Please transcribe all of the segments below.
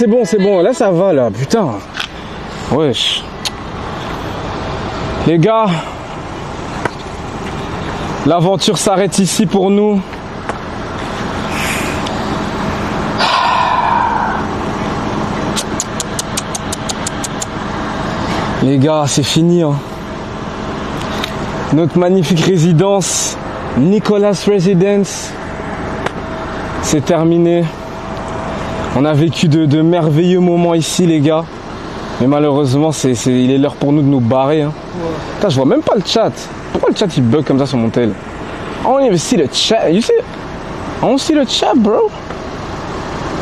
C'est bon, là ça va là, putain. Wesh. Les gars, l'aventure s'arrête ici pour nous. Les gars, c'est fini. Hein. Notre magnifique résidence, Nicholas Residence, c'est terminé. On a vécu de merveilleux moments ici, les gars. Mais malheureusement, il est l'heure pour nous de nous barrer. Hein. Ouais. Putain, je vois même pas le chat. Pourquoi le chat il bug comme ça sur mon tel? I don't even see the chat. You see? I don't see the chat, bro.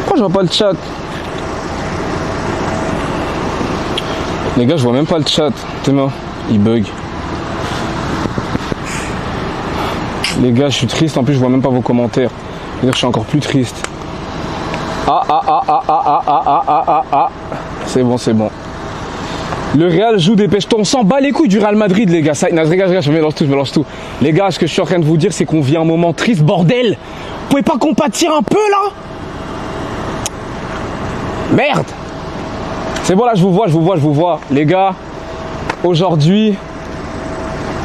Pourquoi je vois pas le chat? Les gars, je vois même pas le chat. Tellement, il bug. Les gars, je suis triste. En plus, je vois même pas vos commentaires. C'est-à-dire que je suis encore plus triste. C'est bon, c'est bon. Le Real joue, dépêche-toi. On s'en bat les couilles du Real Madrid, les gars. Ça, non, je regarde, je mélange tout. Les gars, ce que je suis en train de vous dire, c'est qu'on vit un moment triste, bordel. Vous pouvez pas compatir un peu, là? Merde. C'est bon, là, je vous vois. Les gars, aujourd'hui,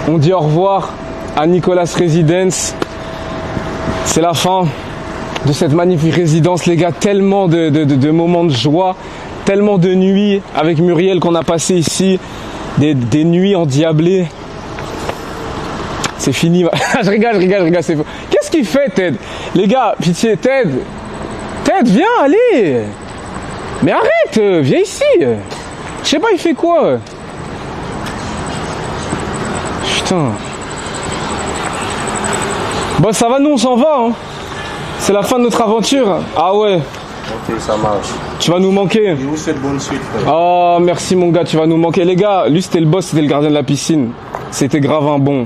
on dit au revoir à Nicholas Residence. C'est la fin de cette magnifique résidence, les gars. Tellement de moments de joie, tellement de nuits avec Muriel qu'on a passé ici, des nuits endiablées. C'est fini. je rigole, c'est faux. Qu'est-ce qu'il fait, Ted? Les gars, pitié, Ted, viens, allez. Mais arrête, viens ici. Je sais pas, il fait quoi? Putain. Bon, ça va, nous, on s'en va, hein. C'est la fin de notre aventure. Ah ouais. Ok, ça marche. Tu vas nous manquer. Et vous faites bonne suite, frère. Oh, merci, mon gars, tu vas nous manquer. Les gars, lui, c'était le boss, c'était le gardien de la piscine. C'était grave un bon.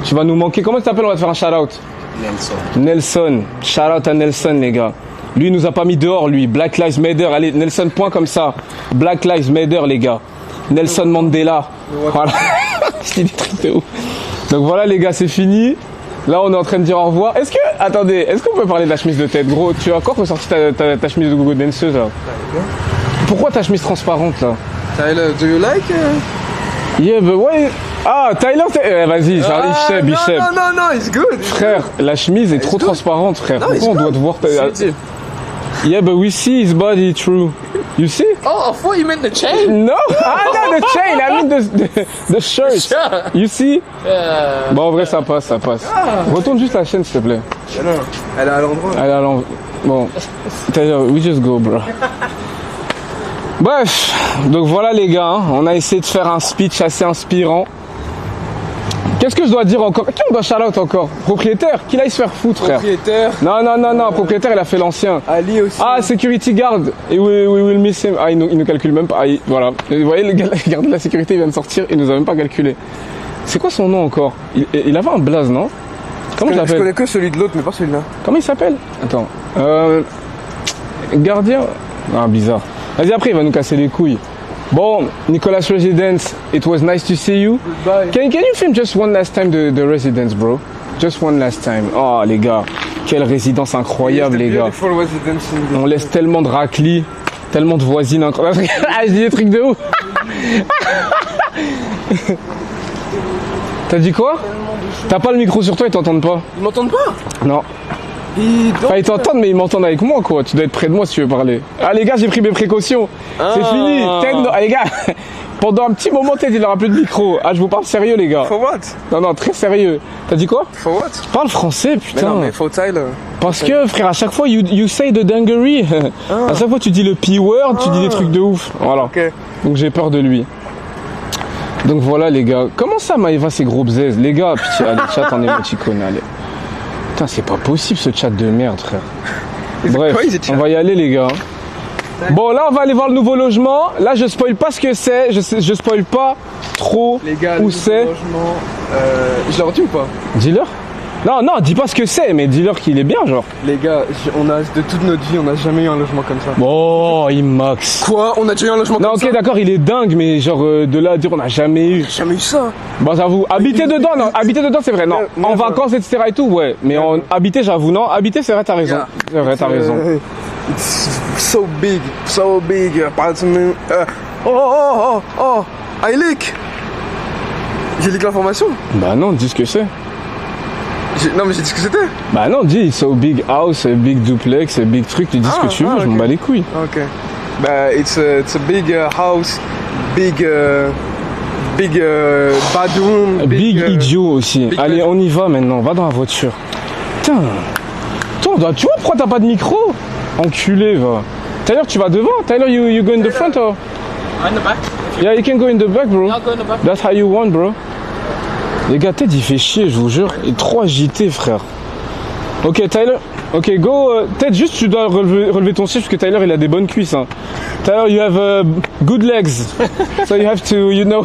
Tu vas nous manquer. Comment tu t'appelles? On va te faire un shout-out. Nelson. Shout-out à Nelson, les gars. Lui, il nous a pas mis dehors, lui. Black Lives Matter. Allez, Nelson, point comme ça. Black Lives Matter, les gars. Nelson Mandela. Voilà. C'est des trucs de ouf. Donc voilà, les gars, c'est fini. Là, on est en train de dire au revoir. Est-ce qu'on peut parler de la chemise de Ted? Gros, tu as encore ressorti ta chemise de gogo danseuse, là? Pourquoi ta chemise transparente, là? Tyler, do you like? Yeah, but why? Ah, Tyler, vas-y, il cheb. Non, it's good. Frère, la chemise est trop transparente, frère. Pourquoi on doit te voir? Yeah, but we see his body through. You see? Oh, I thought you meant the chain. No, no, the chain. I mean the shirt. You see? Bon, en vrai, ça passe. Retourne juste la chaîne, s'il te plaît. Non, elle est à l'endroit. Bon, we just go, bro. Bref, donc voilà les gars, hein, on a essayé de faire un speech assez inspirant. Qu'est-ce que je dois dire encore? Qui on doit shout-out encore? Propriétaire? Qu'il aille se faire foutre, frère. Propriétaire. Non, propriétaire, il a fait l'ancien. Ali aussi. Ah, security guard. Et we will miss him. Ah, il nous calcule même pas. Ah, voilà. Vous voyez, le garde de la sécurité, il vient de sortir, il nous a même pas calculé. C'est quoi son nom encore? Il avait un blaze, non? Comment je l'appelle? Je connais que celui de l'autre, mais pas celui-là. Comment il s'appelle? Attends. Gardien? Ah, bizarre. Vas-y, après, il va nous casser les couilles. Bon, Nicholas Residence, it was nice to see you. Goodbye. Can you film just one last time the residence, bro? Just one last time. Oh, les gars, quelle résidence incroyable, les gars. On laisse tellement de raclis, tellement de voisines incroyables. Ah, je dis des trucs de ouf. T'as dit quoi? T'as pas le micro sur toi, ils t'entendent pas. Ils m'entendent pas? Non. Enfin, ils t'entendent, mais ils m'entendent avec moi, quoi. Tu dois être près de moi si tu veux parler. Ah, les gars, j'ai pris mes précautions. C'est fini. Les gars, pendant un petit moment, Ted, il aura plus de micro. Ah, je vous parle sérieux, les gars. For what? Non, très sérieux. T'as dit quoi? For what? Parle français, putain. Mais non, mais faut Tyler. Parce que, frère, à chaque fois, you say the dinguerie. À chaque fois, tu dis le P-word, tu dis des trucs de ouf. Voilà. Okay. Donc, j'ai peur de lui. Donc, voilà, les gars. Comment ça, Maëva, ces gros bzaises? Les gars, pitié, allez, chat en émoticône, allez. Putain, c'est pas possible ce chat de merde, frère. Bref, on va y aller, les gars. Bon, là, on va aller voir le nouveau logement. Là, je spoil pas ce que c'est. Je spoil pas trop les gars, où c'est. Je leur dis ou pas? Dis-leur. Non, dis pas ce que c'est, mais dis-leur qu'il est bien, genre. Les gars, de toute notre vie, on n'a jamais eu un logement comme ça. Oh, Imax. Quoi? On a déjà eu un logement comme ça? Non, ok, d'accord, il est dingue, mais genre, de là à dire, on n'a jamais eu. Jamais eu ça. Bon, j'avoue, habiter dedans, c'est vrai, non. En vacances, etc. et tout, ouais. Mais habiter, j'avoue, non. Habiter, c'est vrai, t'as raison. C'est vrai, t'as raison. It's so big. Apparently, I leak. J'ai leak l'information. Bah non, dis ce que c'est. Non, mais j'ai dit ce que c'était. Bah non, dis it's a big house, a big duplex, a big truc, tu dis ce que tu veux, je m'en bats les couilles. Ok. Bah, it's a big house, big bedroom. Big idiot aussi. big Allez, bedroom. on y va maintenant, va dans la voiture. Putain. Toi, tu vois pourquoi t'as pas de micro? Enculé, va. Tyler, tu vas devant? Tyler, you go in the front or? In the back. Yeah, you can go in the back, bro. I'll go in the back. That's how you want, bro. Les gars, Ted, il fait chier, je vous jure. Il est trop agité, frère. Ok, Tyler. Ok, go. Ted, juste, tu dois relever ton siège parce que Tyler, il a des bonnes cuisses. Hein. Tyler, you have good legs. So you have to, you know.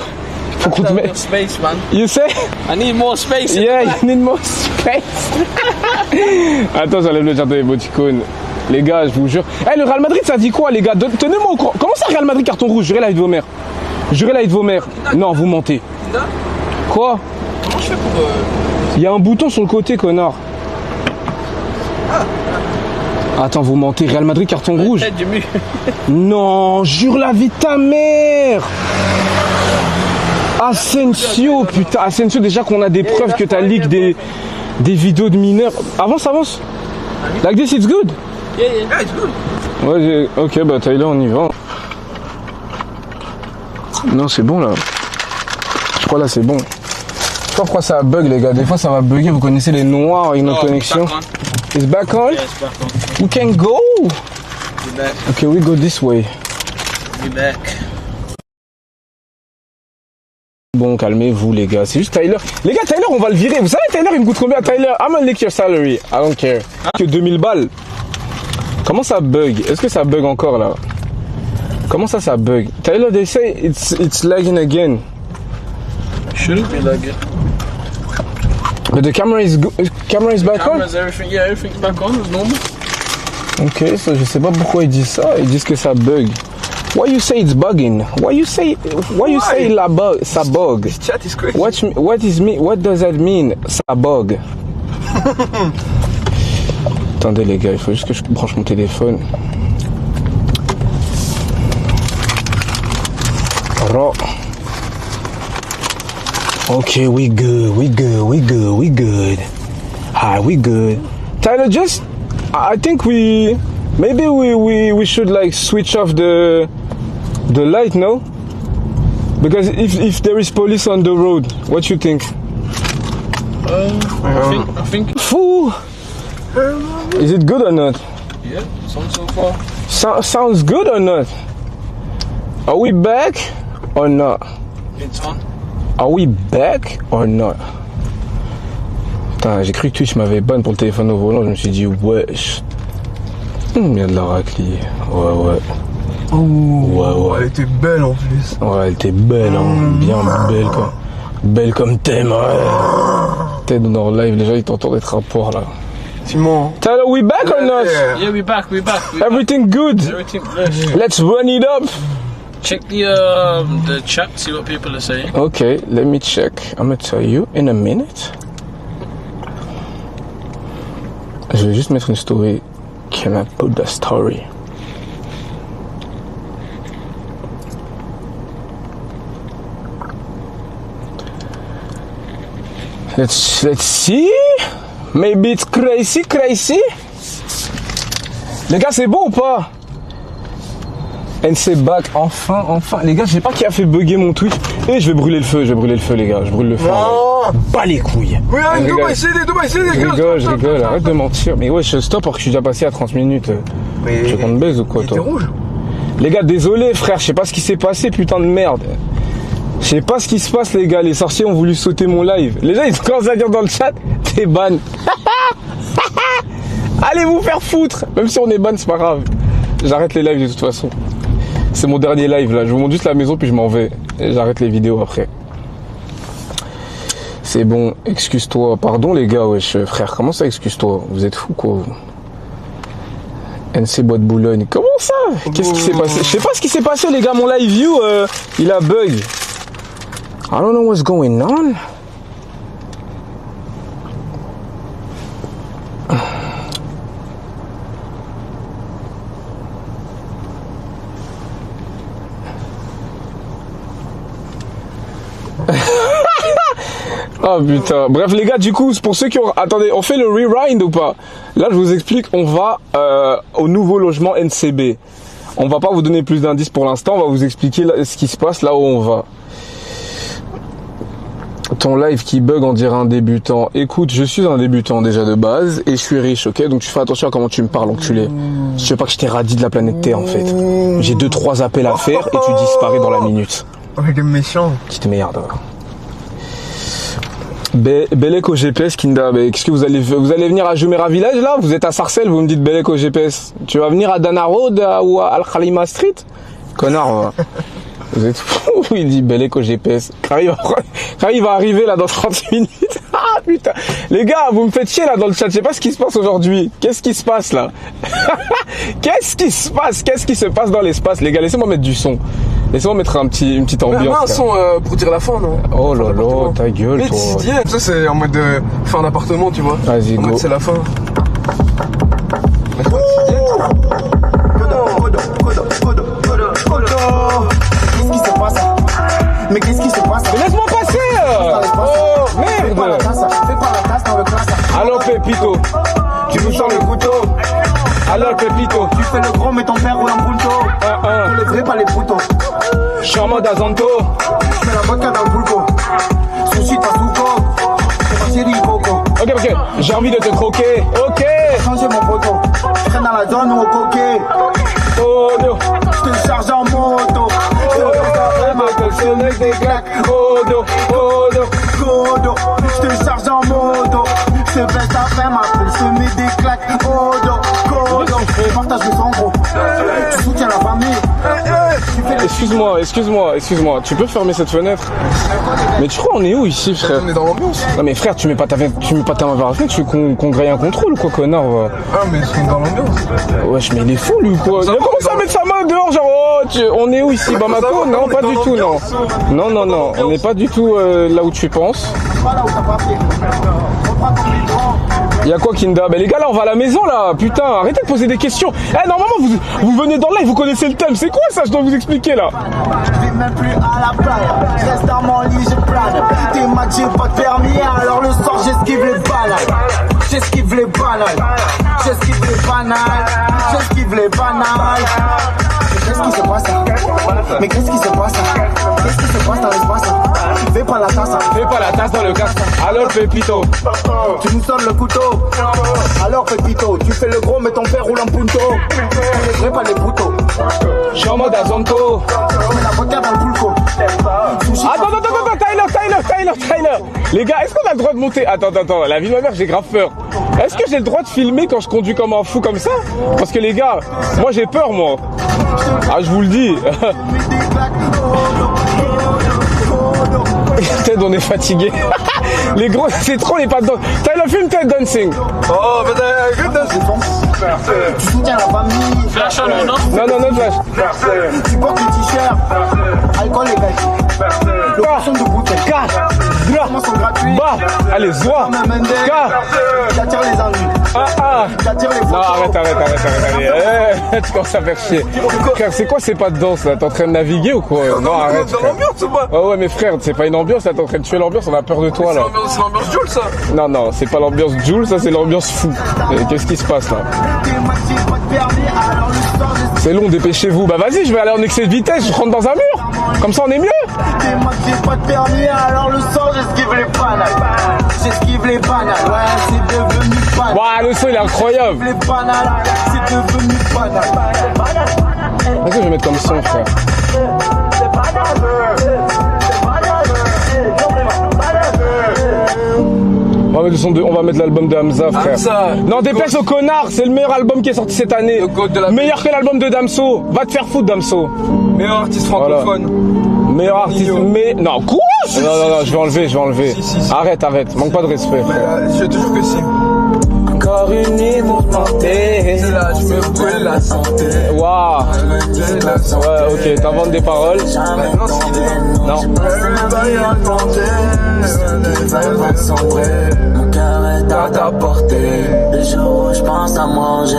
Faut qu'on te More mette. space, man. You say? I need more space. Yeah, you need more space. Attends, j'enlève le jardin émoticône. Les gars, je vous jure. Eh, le Real Madrid, ça dit quoi, les gars? Tenez-moi au courant. Comment ça, Real Madrid, carton rouge? Jurez la vie de vos mères. Jurez la vie de vos mères. Non, vous mentez. Quoi? Comment je fais pour. Il y a un bouton sur le côté, connard. Attends, vous mentez. Real Madrid, carton rouge. Tête du mur. Non, jure la vie de ta mère. Asensio, putain. Asensio, déjà qu'on a des preuves que t'as leak des vidéos de mineurs. Avance. Like this, it's good. Yeah, it's good. Ouais, ok, bah Tyler, on y va. Non, c'est bon là. Je crois là, c'est bon. Je sais pas pourquoi ça bug, les gars. Des fois, ça va bugger. Vous connaissez les noirs avec nos connexions. It's back on? Yeah, it's back on. We can go. Be back. Okay, we go this way. Be back. Bon, calmez-vous, les gars. C'est juste Tyler. Les gars, Tyler, on va le virer. Vous savez, Tyler, il me coûte combien? Tyler, I'm gonna lick your salary. I don't care. Que 2000 balles. Comment ça bug? Est-ce que ça bug encore là? Comment ça bug? Tyler, they say it's lagging again. Shouldn't be like it. But the camera is back on? Cameras, everything. Yeah, everything's back on as normal. Ok, ça, je sais pas pourquoi ils disent ça. Ils disent que ça bug. Why you say it's bugging? Why you say ça bug? This chat is crazy. What does that mean? Ça bug. Attendez les gars, il faut juste que je branche mon téléphone. Alors. Okay, we good. Hi, we good. Tyler, I think maybe we should like switch off the light, no? Because if there is police on the road, what you think? I think. Fool! Is it good or not? Yeah, so far. Sounds good or not? Are we back or not? It's on. Are we back or not? Putain, j'ai cru que Twitch m'avait ban pour le téléphone au volant, je me suis dit wesh. Il y a de la raclée. Ouais. Ouais. Elle était belle en plus. Ouais, elle était belle, hein. Bien belle quoi. Belle comme thème, ouais. T'es dans le live, déjà ils t'entendent être rapport là. Simon. Tyler, we back or not? Yeah, we're back. Everything good? Everything good. Let's run it up. Check the chat, see what people are saying. Okay, let me check. I'm gonna tell you in a minute. Je vais juste mettre une story. Can I put the story? Let's see. Maybe it's crazy. Les gars, c'est bon ou pas? NC back, enfin. Les gars, je sais pas qui a fait bugger mon Twitch. Et je vais brûler le feu, les gars. Je brûle le feu. Bas les couilles. Oui, Dubaï CD. Je rigole, arrête de mentir. Mais ouais, je stop parce que je suis déjà passé à 30 minutes. Mais Tu comptes baise ou quoi, toi? rouge. Les gars, désolé, frère, je sais pas ce qui s'est passé, putain de merde. Je sais pas ce qui se passe, les gars. Les sorciers ont voulu sauter mon live. Les gens, ils commencent à dire dans le chat, t'es ban. Allez vous faire foutre. Même si on est ban, c'est pas grave. J'arrête les lives de toute façon. C'est mon dernier live là. Je vous montre juste la maison puis je m'en vais. Et j'arrête les vidéos après. C'est bon, excuse-toi. Pardon les gars, wesh. Frère, comment ça excuse-toi? Vous êtes fous quoi vous? NC Bois de Boulogne. Comment ça? Qu'est-ce qui s'est passé? Je sais pas ce qui s'est passé les gars. Mon live view, il a bug. I don't know what's going on. Oh putain. Bref les gars, du coup, pour ceux qui ont... Attendez, on fait le rewind ou pas? Là, je vous explique, on va au nouveau logement NCB. On va pas vous donner plus d'indices pour l'instant, on va vous expliquer ce qui se passe là où on va. Ton live qui bug, on dirait un débutant. Écoute, je suis un débutant déjà de base et je suis riche, ok? Donc tu fais attention à comment tu me parles, enculé. Je veux pas que je t'érradie de la planète Terre en fait. J'ai 2-3 appels à faire et tu disparais dans la minute. Oh, il est méchant. Petite merde. Belek au GPS, Kinda. Qu'est-ce que vous allez venir à Jumeirah Village là? Vous êtes à Sarcelles, vous me dites Belek au GPS. Tu vas venir à Dana Road ou à Al Khalima Street? Connard. Vous êtes fou, il dit Belek au GPS. Quand il va arriver là dans 30 minutes. Ah putain. Les gars, vous me faites chier là dans le chat. Je sais pas ce qui se passe aujourd'hui. Qu'est-ce qui se passe là? Qu'est-ce qui se passe? Qu'est-ce qui se passe dans l'espace? Les gars, laissez-moi mettre du son. Laissez-moi mettre une petite ambiance. Un son pour dire la fin, non? Oh là là, ta gueule, mais toi. Ça, c'est en mode fin d'appartement, tu vois. Vas-y, go. C'est la fin. Qu'est-ce qui se passe? Mais qu'est-ce qui se passe? Mais laisse-moi passer! Oh, merde! Fais pas la tasse dans le classe. Alors, Pépito, tu nous sors le couteau. Alors, Pépito, Tu fais le gros, mais ton père roule en boulto. Pour les vrais, pas les poutons. je suis en mode Azanto. Je mets la vodka dans le pulpo. Sushi, t'as souko. C'est ma chérie Coco. Ok, j'ai envie de te croquer. Ok. Changer mon poteau. Je traîne dans la zone ou au coquet. Oh, no. Je te charge en moto. Godo. Je te charge en moto. Je baisse ta femme, m'appelle, je mets des claques. Godo. Partage le sang gros. Tu soutiens la famille. Excuse-moi. Tu peux fermer cette fenêtre? Mais tu crois on est où ici, frère? On est dans l'ambiance. Non mais frère, tu mets pas ta main vers la fenêtre, tu veux qu'on grille un contrôle ou quoi, connard? Ah, mais ils sont dans l'ambiance. Wesh, mais il est fou lui ou quoi? Il a commencé à mettre sa main dehors, genre on est où ici, Bamako? Non, pas du tout, non. Non, on n'est pas du tout là où tu penses. Y'a quoi, Kinda? Les gars, là, on va à la maison, là. Putain, arrêtez de poser des questions. Normalement, vous venez dans le live, vous connaissez le thème. C'est quoi ça? Je dois vous expliquer, là. Je vais même plus à la plage. Je reste dans mon lit, je plane. T'es match, j'ai pas de permis, alors le soir, j'esquive les banales. J'esquive les banales. Qu'est-ce qui se passe? Mais qu'est-ce qui se passe? Qu'est-ce qui se passe dans l'espace? Fais pas la tasse dans le casque. Alors, Pépito. Tu nous sonnes le couteau. Alors Pépito, tu fais le gros mais ton père roule en punto. Les vrais pas les poutons. Je suis en mode Azonto. Mais la vodka dans le pulco. Attends, Tyler. Les gars, est-ce qu'on a le droit de monter? Attends, la vie de ma mère, j'ai grave peur. Est-ce que j'ai le droit de filmer quand je conduis comme un fou comme ça? Parce que les gars, moi j'ai peur, moi. Ah, je vous le dis. Ted, on est fatigué. Les gros, c'est trop les pattes. Tyler, filme Ted dancing. Oh, but good dancing. Tu soutiens la famille. Flash on ou non? Non, flash. Tu portes le t-shirt. Alcool et gâchis. Location de bouteille. Comment sont gratuits. Allez, zoa. J'attire les ennuis. J'attire les Non, photos. arrête, allez. Tu commences à faire chier. Frère, c'est quoi ces pas de danse là? T'es en train de naviguer ou quoi? Non, arrête. Dans l'ambiance ou pas? Oh ouais, mais frère, c'est pas une ambiance là, t'es en train de tuer l'ambiance, on a peur de toi là. C'est l'ambiance Jules, ça. Non, c'est pas l'ambiance Jules, ça c'est l'ambiance fou. Qu'est-ce qui se passe là? C'est long, dépêchez-vous. Bah vas-y, je vais aller en excès de vitesse, je rentre dans un mur. Comme ça on est mieux. Moi j'ai pas de permis, alors le soir j'esquive les banales. Ouais, c'est devenu banal. Waouh, le son il est incroyable. Les banales, c'est devenu banal. Qu'est-ce que je vais mettre comme son, frère? On va mettre l'album de Hamza, frère. Hamza, non, dépêche au connard, c'est le meilleur album qui est sorti cette année. Meilleur que l'album de Damso. Va te faire foutre, Damso. Meilleur artiste francophone. Meilleur artiste. Mais. Non, quoi? Non, je vais enlever. Si. Arrête. Manque pas de respect, frère. Je te jure que si. Encore une nuit mouvementée. C'est là, je me brûle la santé. Waouh. Ouais, ok, t'inventes des paroles. Maintenant, Non. Mon cœur est à ta portée. Le jour où je pense à manger.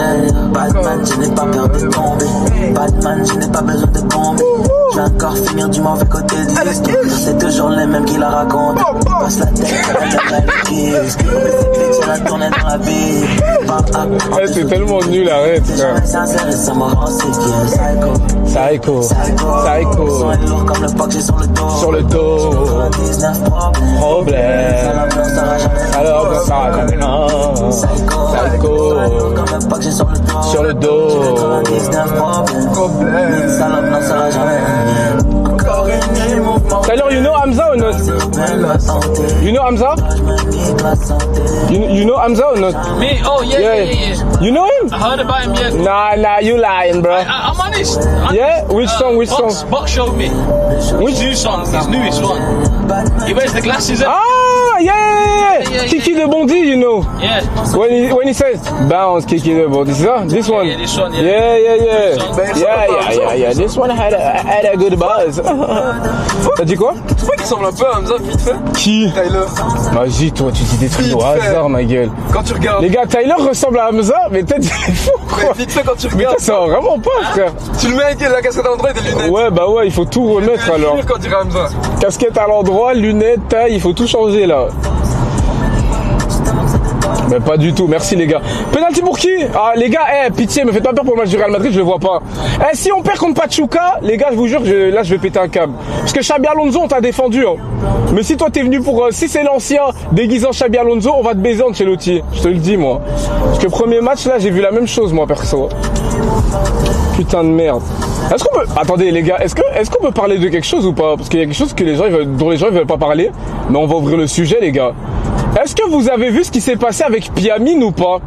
Batman, je n'ai pas peur de tomber. Batman, je n'ai pas besoin de tomber. Je vais encore finir du mauvais côté de l'histoire. C'est toujours les mêmes qui la racontent. Passe la tête à la kiss. C'est la tournée dans la vie. Eh, c'est tellement nul, arrête. Sincère et ça m'a rendu Psycho. Psycho. Son est lourd comme le pack, j'ai sur le dos. Sur le dos. 99 problèmes. Problème. Alors, ça va jamais. Psycho. Comme le pack, j'ai sur le dos. Sur le dos. 99 problèmes. Salope, non, ça va jamais. Encore une nuit, mouvement. Tyler, you know Hamza or not? You know Hamza? You know Hamza or not? Me? Oh, yeah. You know him? I heard about him, yeah. Nah, you lying, bro. I'm honest. Yeah? Which song? Box showed me. Which new song? His newest one. He wears the glasses. Ah, yeah. Yeah. Kiki de Bondy, you know. Yeah. When he says bounce, Kiki de Bondy, this one. Yeah, this one, yeah. Yeah. This one had a good buzz. T'as dit quoi? Tu vois qu'il ressemble un peu à Hamza, vite fait? Qui? Tyler. Vas-y, toi, tu dis des trucs au Vite fait. hasard, ma gueule. Quand tu regardes. Les gars, Tyler ressemble à Hamza, mais peut-être il est fou, quoi. Mais vite fait, quand tu Mais regardes. ça va vraiment pas, frère. Tu le mets avec la casquette à l'endroit et des lunettes. Ouais, bah ouais, il faut tout remettre alors. Quand tu dirais Hamza. Casquette à l'endroit, lunettes, taille, il faut tout changer là. Mais pas du tout, merci les gars. Penalty pour qui? Ah les gars, pitié, me faites pas peur pour le match du Real Madrid, je le vois pas. Si on perd contre Pachuca, les gars, je vous jure, là je vais péter un câble. Parce que Xabi Alonso, on t'a défendu. Hein. Mais si toi t'es venu pour... si c'est l'ancien déguisant Xabi Alonso, on va te baiser Ancelotti. Je te le dis moi. Parce que premier match là, j'ai vu la même chose moi perso. Putain de merde. Est-ce qu'on peut... Attendez les gars, est-ce qu'on peut parler de quelque chose ou pas? Parce qu'il y a quelque chose que dont les gens ne veulent pas parler. Mais on va ouvrir le sujet les gars. Est-ce que vous avez vu ce qui s'est passé avec Piamine ou pas?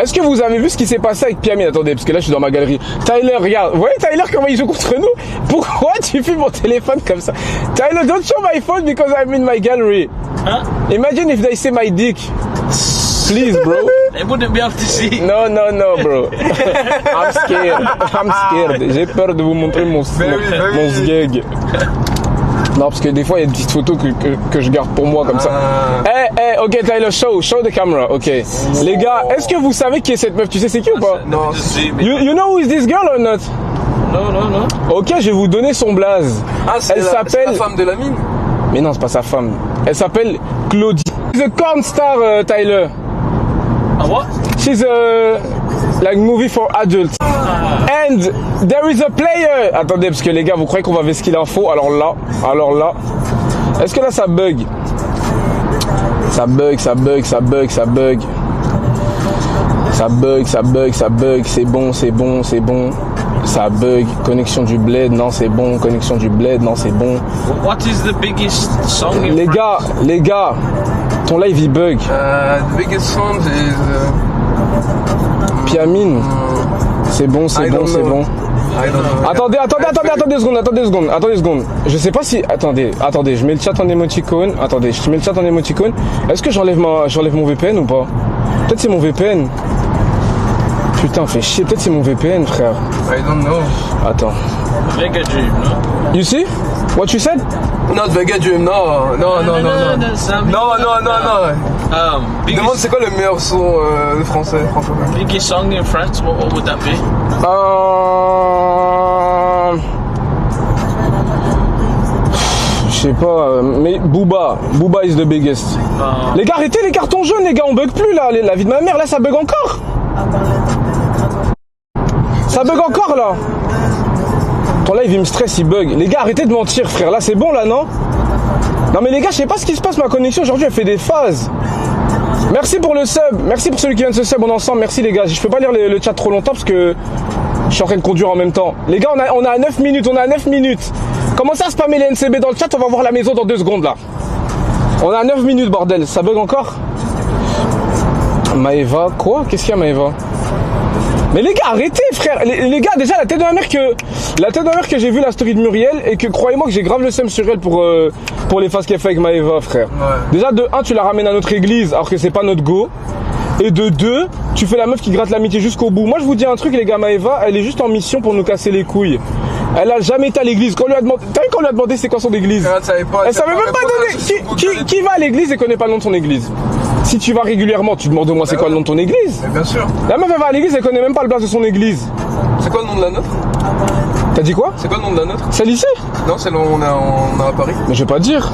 Est-ce que vous avez vu ce qui s'est passé avec Piamine? Attendez, parce que là je suis dans ma galerie. Tyler, regarde. Vous voyez Tyler comment il joue contre nous? Pourquoi tu filmes mon téléphone comme ça? Tyler, don't show my phone because I'm in my gallery. Huh? Imagine if they say my dick. Please, bro. They wouldn't be able to see. No, bro. I'm scared. J'ai peur de vous montrer mon sgeg. Non, parce que des fois, il y a des petites photos que je garde pour moi comme ça. Ok, Tyler, show the camera, ok. Les gars, est-ce que vous savez qui est cette meuf? Tu sais c'est qui ou pas? Non. You know who is this girl or not? No. Ok, je vais vous donner son blaze. Elle s'appelle la femme de la mine. Mais non, c'est pas sa femme. Elle s'appelle Claudie. She's a corn star, Tyler. A what? She's a like movie for adults. And there is a player. Attendez, parce que les gars, vous croyez qu'on va vesquiller l'info? Alors là. Est-ce que là ça bug? Ça bug. C'est bon. Ça bug. Connexion du bled, non c'est bon. Connexion du bled, non c'est bon. What is the biggest song in Les gars, ton live il bug. The biggest song is... Piamine. C'est bon. I don't know. Attendez 2 secondes. Je sais pas si... Attendez, je mets le chat en émoticône. Est-ce que j'enlève mon VPN ou pas? Peut-être c'est mon VPN. Putain, fait chier. Peut-être c'est mon VPN, frère. I don't know. Attends. Vega Dream, no? You see? What you said? Not Vega Dream, no. Biggest, Demande c'est quoi le meilleur son de français, franchement. biggest song in France, what would that be? Je sais pas, mais Booba is the biggest. Les gars, arrêtez les cartons jaunes, les gars, on bug plus là, la vie de ma mère, là ça bug encore. Ça bug encore là. Ton live il me stresse, il bug. Les gars, arrêtez de mentir, frère, là c'est bon là, non? Non mais les gars, je sais pas ce qui se passe, ma connexion aujourd'hui elle fait des phases. Merci pour le sub, merci pour celui qui vient de se sub, on est ensemble, merci les gars. Je peux pas lire le chat trop longtemps parce que je suis en train de conduire en même temps. Les gars, on a 9 minutes. Commencez à spammer les NCB dans le chat, on va voir la maison dans 2 secondes là. On a 9 minutes, bordel, ça bug encore? Maëva, quoi? Qu'est-ce qu'il y a Maëva? Mais les gars, arrêtez, frère, les gars, déjà la tête de ma mère que j'ai vu la story de Muriel et que croyez-moi que j'ai grave le seum sur elle pour les faces qu'elle fait avec Maëva, frère. Ouais. Déjà de 1, tu la ramènes à notre église alors que c'est pas notre go. Et de 2, tu fais la meuf qui gratte l'amitié jusqu'au bout. Moi je vous dis un truc les gars, Maëva, elle est juste en mission pour nous casser les couilles. Elle a jamais été à l'église. Quand on lui a demandé, t'as vu quand on lui a demandé c'est quoi son église? Elle savait même pas donner. Qui va à l'église et connaît pas le nom de son église? Si tu vas régulièrement, tu demandes au moins c'est quoi le nom de ton église? Mais bien sûr. La meuf elle va à l'église, elle connaît même pas le place de son église. C'est quoi le nom de la nôtre? T'as dit quoi? C'est quoi le nom de la nôtre? Celle ici? Non, celle où on a à Paris. Mais je vais pas dire.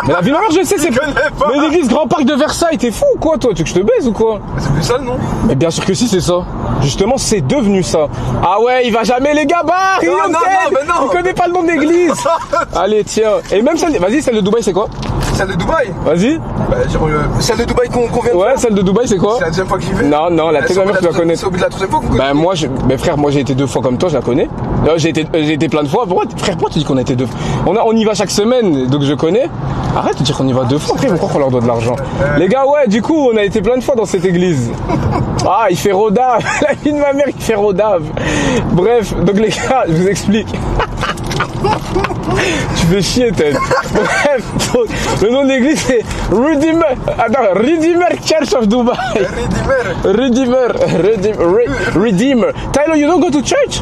Mais la ville en je sais, c'est pas. Mais l'église Grand Parc de Versailles, t'es fou ou quoi toi? Tu veux que je te baise ou quoi? C'est plus ça le nom? Mais bien sûr que si, c'est ça. Justement, c'est devenu ça. Ah ouais, il va jamais les gars, barre, Non, mais non. Il connaît pas le nom de l'église. Allez, tiens. Et même celle, vas-y, celle de Dubaï, c'est quoi? Celle de Dubaï? Vas-y. Bah, genre, celle de Dubaï qu'on vient de Ouais, faire. celle de Dubaï, c'est quoi? C'est la deuxième fois que j'y vais. Non, la tête de ma mère, tu la connais. C'est au bout de la troisième fois qu'on connaît. Bah moi, mais frère, moi j'ai été 2 fois comme toi, je la connais. J'ai été plein de fois. Pourquoi tu dis qu'on a été 2 fois? On y va chaque semaine, donc je connais. Arrête de dire qu'on y va 2 fois, après ils vont croire qu'on leur doit de l'argent. Les gars, ouais, du coup, on a été plein de fois dans cette église. Ah, il fait rodave. La vie de ma mère, il fait rodave. Bref, donc les gars, je vous explique. Tu fais chier, Ted. Bref, donc, le nom de l'église c'est Redeemer Church of Dubai. Redeemer. Tyler, you don't go to church?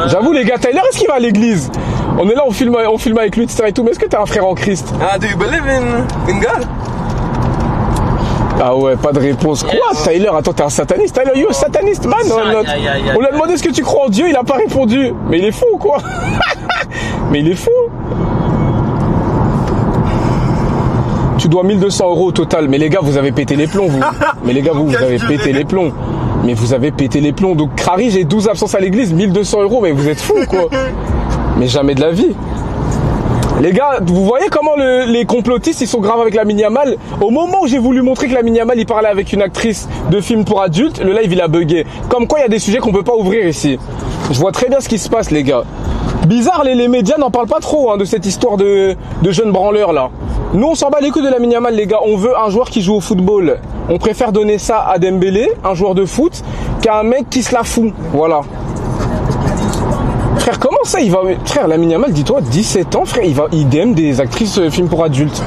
J'avoue les gars, Tyler, est-ce qu'il va à l'église? On est là, on filme avec lui, etc. et tout, mais est-ce que t'es un frère en Christ? Ah, do you believe in God? Ah ouais, pas de réponse. Quoi, Tyler? Attends, t'es un sataniste? Tyler, you a sataniste, man? On lui a demandé est-ce que tu crois en Dieu, il a pas répondu. Mais il est fou, quoi? Mais il est fou. Tu dois 1200 € au total. Mais les gars, vous avez pété les plombs, vous. Mais les gars, vous avez pété les plombs. Mais vous avez pété les plombs. Donc, Crary, j'ai 12 absences à l'église, 1200 €. Mais vous êtes fous, quoi. Mais jamais de la vie. Les gars, vous voyez comment les complotistes, ils sont graves avec Lamine Yamal. Au moment où j'ai voulu montrer que Lamine Yamal, il parlait avec une actrice de film pour adultes, le live, il a bugué. Comme quoi, il y a des sujets qu'on peut pas ouvrir ici. Je vois très bien ce qui se passe, les gars. Bizarre, les médias n'en parlent pas trop hein, de cette histoire de jeunes branleurs, là. Nous, on s'en bat les couilles de Lamine Yamal, les gars. On veut un joueur qui joue au football. On préfère donner ça à Dembélé, un joueur de foot, qu'à un mec qui se la fout. Voilà. Frère, comment ça il va... Frère, Lamine Yamal, dis-toi, 17 ans, frère, il DM des actrices films pour adultes.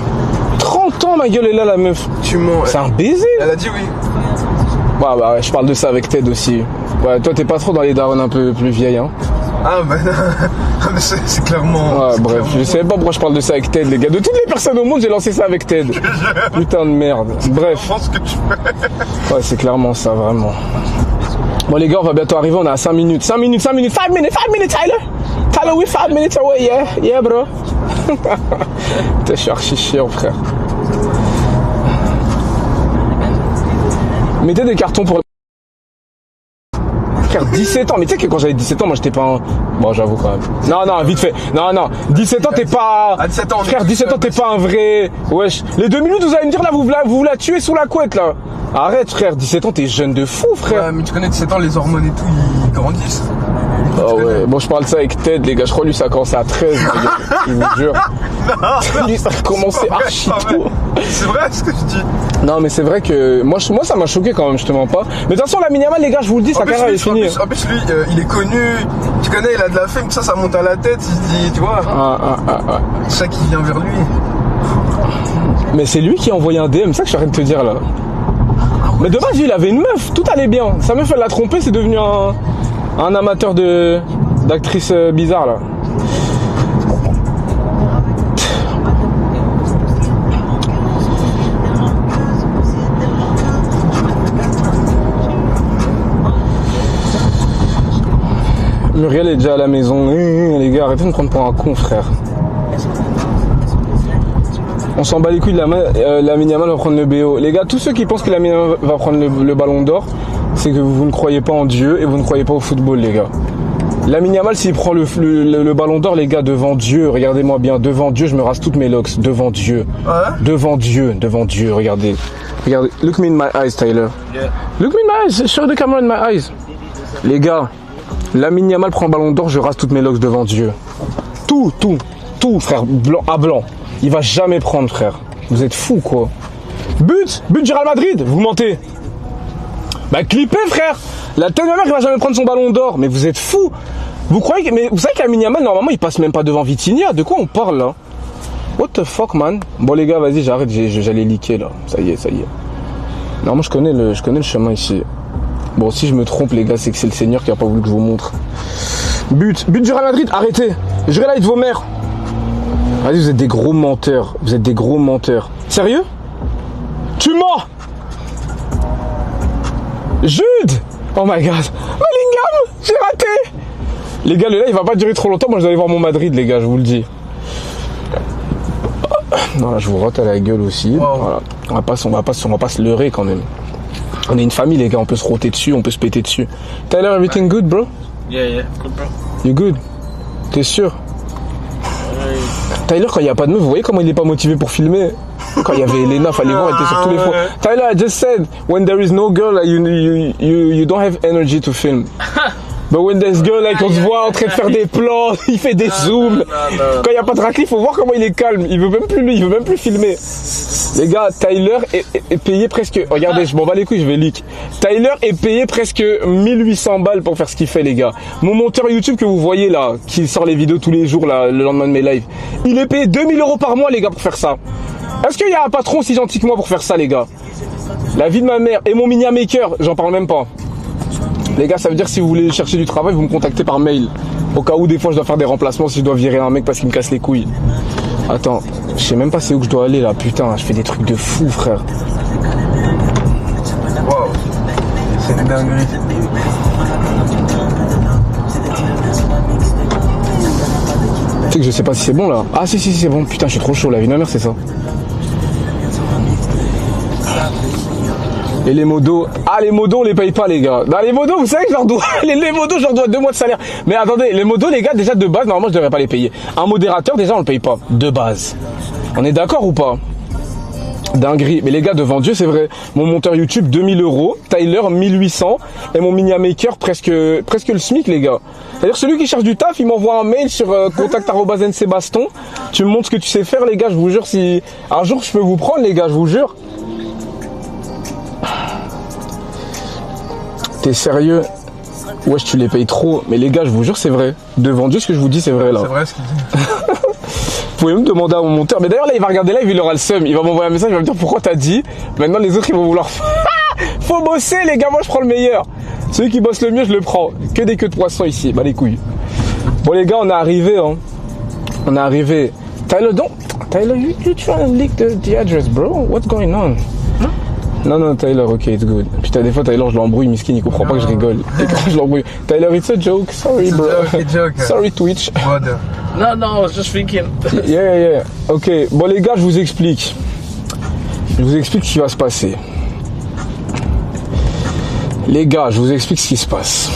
30 ans, ma gueule est là, la meuf. Tu mens. C'est un baiser. Elle a dit oui. Ouais, je parle de ça avec Ted aussi. Ouais, toi, t'es pas trop dans les darons un peu plus vieilles, hein. Ah, bah non. Mais c'est clairement... Ouais, bref, je sais pas pourquoi je parle de ça avec Ted, les gars. De toutes les personnes au monde, j'ai lancé ça avec Ted. Putain de merde. Bref. Je pense que tu fais. Ouais, c'est clairement ça, vraiment. Bon les gars, on va bientôt arriver, on est à 5 minutes. 5 minutes, Tyler! Tyler, we 5 minutes away, yeah bro. Putain, je suis archi chiant, frère. Mettez des cartons pour... Frère, 17 ans, mais tu sais que quand j'avais 17 ans, moi j'étais pas un... Bon, j'avoue quand même. Non, vite fait. Non, 17 ans, t'es pas... À 17 ans, frère, 17 ans, t'es pas un vrai... Wesh. Les 2 minutes, vous allez me dire là, vous la tuez sous la couette, là. Arrête, frère, 17 ans, t'es jeune de fou, frère. Ouais, mais tu connais 17 ans, les hormones et tout, ils grandissent. Ah ouais, bon, je parle de ça avec Ted, les gars. Je crois lui, ça a commencé à 13, les gars. Je vous jure. Lui, ça a commencé archi tôt. C'est vrai ce que tu dis. Non, mais c'est vrai que moi, ça m'a choqué quand même, je te mens pas. Mais de toute façon, Lamine Yamal, les gars, je vous le dis, sa carrière est finie. En plus, lui, il est connu. Tu connais, il a de la fame, ça monte à la tête. Il se dit, tu vois. C'est ça qui vient vers lui. Mais c'est lui qui a envoyé un DM, c'est ça que je suis en train de te dire là. Mais de base, il avait une meuf, tout allait bien. Sa meuf, elle l'a trompé, c'est devenu un amateur d'actrices bizarres là. Muriel est déjà à la maison. Les gars, arrêtez de me prendre pour un con, frère. On s'en bat les couilles de Lamine Yamal va prendre le BO. Les gars, tous ceux qui pensent que Lamine Yamal va prendre le ballon d'or, c'est que vous ne croyez pas en Dieu et vous ne croyez pas au football, les gars. Lamine Yamal, s'il prend le ballon d'or, les gars, devant Dieu, regardez-moi bien, devant Dieu, je me rase toutes mes locks. Devant Dieu. Ouais. Devant Dieu, regardez. Regardez. Look me in my eyes, Tyler. Yeah. Look me in my eyes. Show the camera in my eyes. Les gars, Lamine Yamal prend le ballon d'or, je rase toutes mes locks devant Dieu. Tout, frère, blanc à blanc. Il va jamais prendre, frère. Vous êtes fous, quoi. But du Real Madrid. Vous mentez. Bah, clippez, frère. La tête de ma mère qui va jamais prendre son ballon d'or. Mais vous êtes fous. Vous croyez que... Mais vous savez qu'Lamine Yamal, normalement, il passe même pas devant Vitinha. De quoi on parle, là? What the fuck, man? Bon, les gars, vas-y, j'arrête. J'allais liker, là. Ça y est. Non, moi, je connais le chemin ici. Bon, si je me trompe, les gars, c'est que c'est le Seigneur qui a pas voulu que je vous montre. But du Real Madrid, arrêtez. Je relate vos mères. Vas-y, vous êtes des gros menteurs. Sérieux? Tu mens? Jude! Oh my god. Bellingham! J'ai raté! Les gars, le live va pas durer trop longtemps. Moi, je dois aller voir mon Madrid, les gars, je vous le dis. Non, là, je vous rote à la gueule aussi. Wow. Voilà. On va pas se leurrer quand même. On est une famille, les gars. On peut se roter dessus, on peut se péter dessus. Tyler, everything good, bro? Yeah, good, bro. You good? T'es sûr? Tyler, quand il n'y a pas de meuf, vous voyez comment il est pas motivé pour filmer? Quand il y avait Elena, fallait voir, elle était sur tous les fonds. Tyler, I just said, when there is no girl, you don't have energy to film. But when there's girl, like, on se voit en train de faire des plans, il fait des zooms. Quand il n'y a pas de raclée, il faut voir comment il est calme. Il veut même plus filmer. Les gars, Tyler est payé presque, regardez, je m'en bats les couilles, je vais leak. Tyler est payé presque 1800 balles pour faire ce qu'il fait, les gars. Mon monteur YouTube que vous voyez là, qui sort les vidéos tous les jours, là, le lendemain de mes lives, il est payé 2000 € par mois, les gars, pour faire ça. Est-ce qu'il y a un patron aussi gentil que moi pour faire ça, les gars? La vie de ma mère et mon mini maker, j'en parle même pas. Les gars, ça veut dire si vous voulez chercher du travail, vous me contactez par mail. Au cas où des fois je dois faire des remplacements si je dois virer un mec parce qu'il me casse les couilles. Attends, je sais même pas c'est où que je dois aller là, putain, je fais des trucs de fou, frère. Wow, c'est une dinguerie. Tu sais que je sais pas si c'est bon là. Ah si c'est bon, putain, je suis trop chaud, la vie de ma mère c'est ça. Et les modos, les modos on les paye pas les gars. Dans les modos, vous savez que je leur dois, les modos je leur dois 2 mois de salaire. Mais attendez, les modos les gars, déjà de base, normalement je devrais pas les payer. Un modérateur déjà on le paye pas, de base. On est d'accord ou pas? Dinguerie, mais les gars devant Dieu c'est vrai. Mon monteur YouTube 2000 €, Tyler 1800 et mon mini maker presque le SMIC les gars. C'est-à-dire celui qui cherche du taf, il m'envoie un mail sur contact@ncbaston. Tu me montres ce que tu sais faire les gars, je vous jure si un jour je peux vous prendre les gars, je vous jure. T'es sérieux? Wesh, tu les payes trop. Mais les gars, je vous jure, c'est vrai. Devant Dieu, ce que je vous dis, c'est vrai là. C'est vrai ce qu'il dit. Vous pouvez me demander à mon monteur. Mais d'ailleurs, là, il va regarder live, il aura le seum. Il va m'envoyer un message, il va me dire pourquoi t'as dit. Maintenant, les autres, ils vont vouloir. Faut bosser, les gars. Moi, je prends le meilleur. Celui qui bosse le mieux, je le prends. Que des queues de poisson ici. Bah, les couilles. Bon, les gars, on est arrivé, hein. On est arrivé. Tyler, you trying to leak the address, bro? What's going on? Non, Tyler, ok, it's good. Putain, des fois, Tyler, je l'embrouille, miskin, il comprend pas que je rigole. Et quand je l'embrouille, Tyler, it's a joke, sorry, bro. It's a joke. Sorry, Twitch. No, I was just thinking. Yeah. Ok, bon, les gars, je vous explique. Je vous explique ce qui va se passer. Les gars, je vous explique ce qui se passe.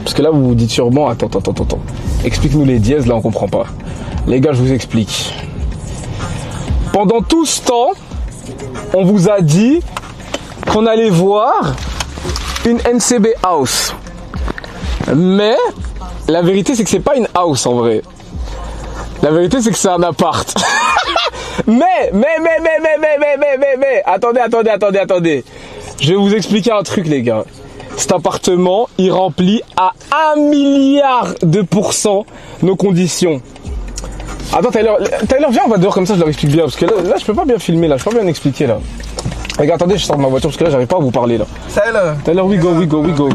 Parce que là, vous vous dites sûrement, attends. Explique-nous les dièses, là, on comprend pas. Les gars, je vous explique. Pendant tout ce temps, on vous a dit qu'on allait voir une NCB house. Mais la vérité c'est que c'est pas une house en vrai. La vérité c'est que c'est un appart. mais attendez. Je vais vous expliquer un truc les gars. Cet appartement, il remplit à 1 milliard de % nos conditions. Attends Tyler, viens on va dehors comme ça je leur explique bien. Parce que là je peux pas bien filmer là, je peux pas bien expliquer là. Regarde, attendez, je sors de ma voiture parce que là, j'arrive pas à vous parler là. Tyler, we go.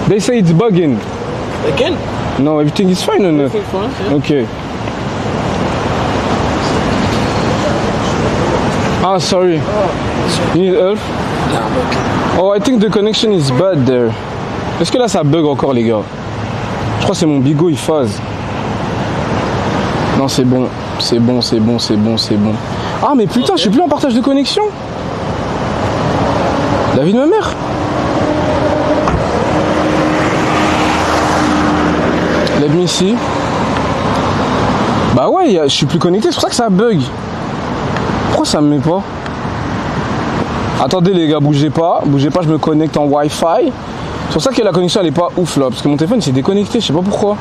They say it's bugging. Again? No, everything is fine or not? Everything fine, yeah. Okay. Ah, sorry. You need help? Oh, I think the connection is bad there. Est-ce que là ça bug encore les gars? Je crois que c'est mon bigot il phase. Non c'est bon. Ah mais putain, je suis plus en partage de connexion. La vie de ma mère. Let me see. Bah ouais, je suis plus connecté, c'est pour ça que ça bug. Pourquoi ça me met pas? Attendez les gars, bougez pas, je me connecte en Wi-Fi. C'est pour ça que la connexion elle est pas ouf là, parce que mon téléphone s'est déconnecté, je sais pas pourquoi.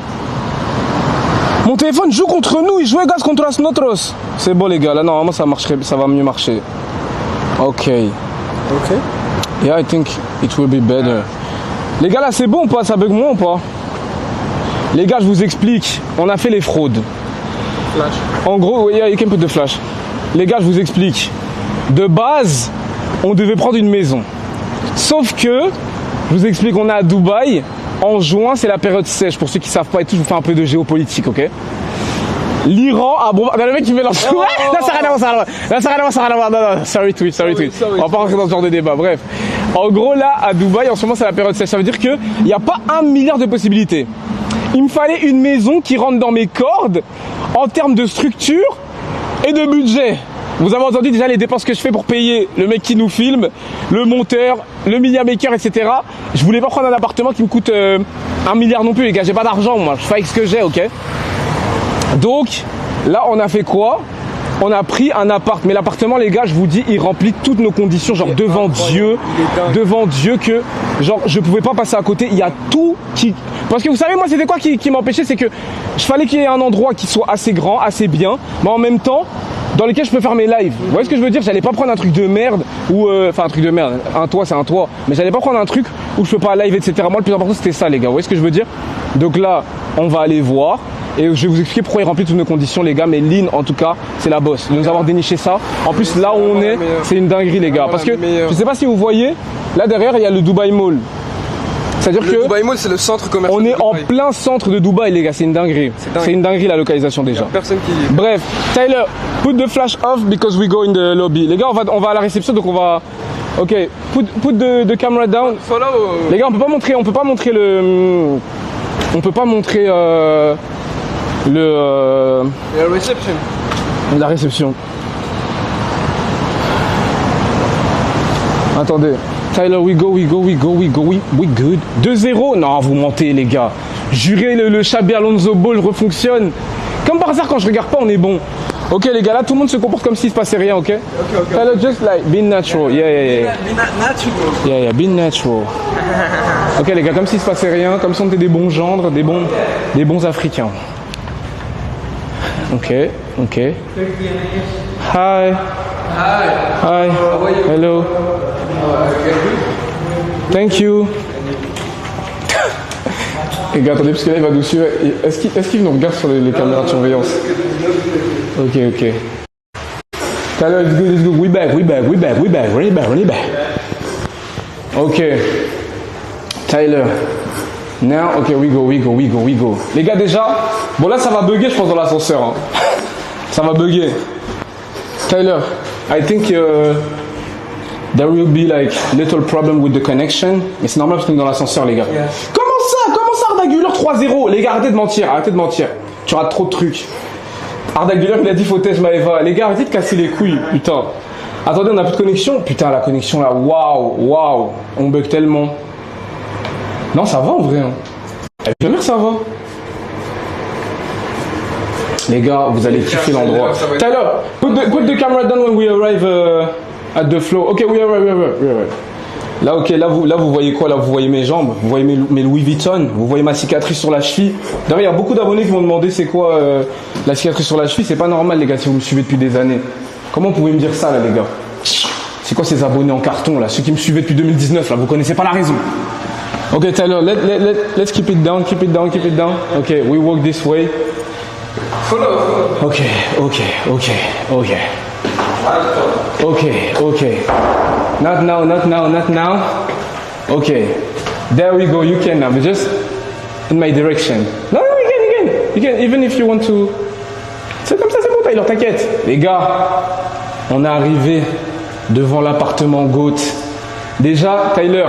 Mon téléphone joue contre nous, il jouait gaz contre nosotros. C'est bon les gars, là normalement ça marcherait, ça va mieux marcher. Ok. Ok. Yeah, I think it will be better. Les gars là c'est bon ou pas? Ça bug moins ou pas? Les gars je vous explique, on a fait les fraudes. Flash. En gros, yeah, you can put the flash. Les gars je vous explique. De base, on devait prendre une maison. Sauf que, je vous explique, on est à Dubaï. En juin, c'est la période sèche. Pour ceux qui ne savent pas et tout, je vous fais un peu de géopolitique, ok? L'Iran a bombardé. Le mec qui mélange. Ouais, non, ça n'a rien à voir, ça n'a rien à voir. Non, ça n'a rien à voir, ça n'a rien à voir. Non, sorry tweet. On va pas rentrer dans ce genre de débat. Bref. En gros, là, à Dubaï, en ce moment, c'est la période sèche. Ça veut dire qu'il n'y a pas 1 milliard de possibilités. Il me fallait une maison qui rentre dans mes cordes en termes de structure et de budget. Vous avez entendu déjà les dépenses que je fais pour payer le mec qui nous filme, le monteur, le media maker, etc. Je voulais pas prendre un appartement qui me coûte 1 milliard non plus, les gars. J'ai pas d'argent, moi. Je fais avec ce que j'ai, ok? Donc, là, on a fait quoi? On a pris un appart. Mais l'appartement, les gars, je vous dis, il remplit toutes nos conditions. Genre, devant Dieu, que, genre, je pouvais pas passer à côté. Il y a tout qui... Parce que vous savez, moi, c'était quoi qui m'empêchait? C'est que je fallait qu'il y ait un endroit qui soit assez grand, assez bien, mais en même temps, dans lequel je peux faire mes lives. Vous voyez ce que je veux dire? J'allais pas prendre un truc de merde ou enfin un truc de merde. Un toit, c'est un toit. Mais j'allais pas prendre un truc où je peux pas live, etc. Moi, le plus important, c'était ça, les gars. Vous voyez ce que je veux dire? Donc là, on va aller voir et je vais vous expliquer pourquoi il remplit toutes nos conditions, les gars. Mais Lynn, en tout cas, c'est la boss. De nous avoir déniché ça. En plus, là où on est, c'est une dinguerie, les gars. Parce que je sais pas si vous voyez, là derrière, il y a le Dubai Mall. C'est-à-dire que Dubai Mall, c'est le centre commercial. On est en plein centre de Dubaï, les gars. C'est une dinguerie. C'est une dinguerie la localisation déjà. Personne qui. Bref, Tyler, put the flash off because we go in the lobby. Les gars, on va à la réception, donc on va. Ok, put the camera down. Follow. Les gars, on peut pas montrer le. On peut pas montrer La reception. La réception. Attendez. Tyler, we good. 2-0. Non, vous mentez, les gars. Jurez, le Xabi Alonso Ball refonctionne. Comme par hasard, quand je regarde pas, on est bon. Ok, les gars, là, tout le monde se comporte comme s'il se passait rien, ok? Tyler, just like, be natural. Yeah. Be natural. Ok, les gars, comme s'il se passait rien, comme si on était des bons gendres, des bons Africains. Ok. Hi. Hello. Thank you. Les gars, attendez, parce que là, il va nous suivre. Est-ce qu'il nous regarde sur les caméras de surveillance? Ok. Tyler, let's go. We back. Ok. Tyler. Now, ok, we go. Les gars, déjà, bon là, ça va bugger, je pense, dans l'ascenseur. Hein. Ça va bugger. Tyler, I think there will be like little problem with the connection. Mais c'est normal parce qu'on est dans l'ascenseur, les gars. Yeah. Comment ça, Arda Güler 3-0? Les gars, arrêtez de mentir. Tu rates trop de trucs. Arda Güler, il a dit faut tèche Maeva. Les gars, arrêtez de casser les couilles, putain. Attendez, on n'a plus de connexion. Putain, la connexion là, waouh. On bug tellement. Non, ça va en vrai. Hein. Avec la ça va. Les gars, vous allez kiffer l'endroit. Tyler, put the camera down when we arrive at the floor. Ok, we arrive. Là, ok, là vous voyez quoi? Là, vous voyez mes jambes, vous voyez mes Louis Vuitton, vous voyez ma cicatrice sur la cheville. D'ailleurs, il y a beaucoup d'abonnés qui m'ont demandé c'est quoi la cicatrice sur la cheville. C'est pas normal, les gars, si vous me suivez depuis des années. Comment vous pouvez me dire ça, là, les gars? C'est quoi ces abonnés en carton, là? Ceux qui me suivaient depuis 2019, là, vous connaissez pas la raison. Ok, Tyler, let's keep it down. Ok, we walk this way. Ok. Not now. Okay. There we go. You can now, but just in my direction. No, you can. Even if you want to. C'est comme ça, c'est bon, Tyler, t'inquiète. Les gars, on est arrivé devant l'appartement GOAT. Déjà, Tyler,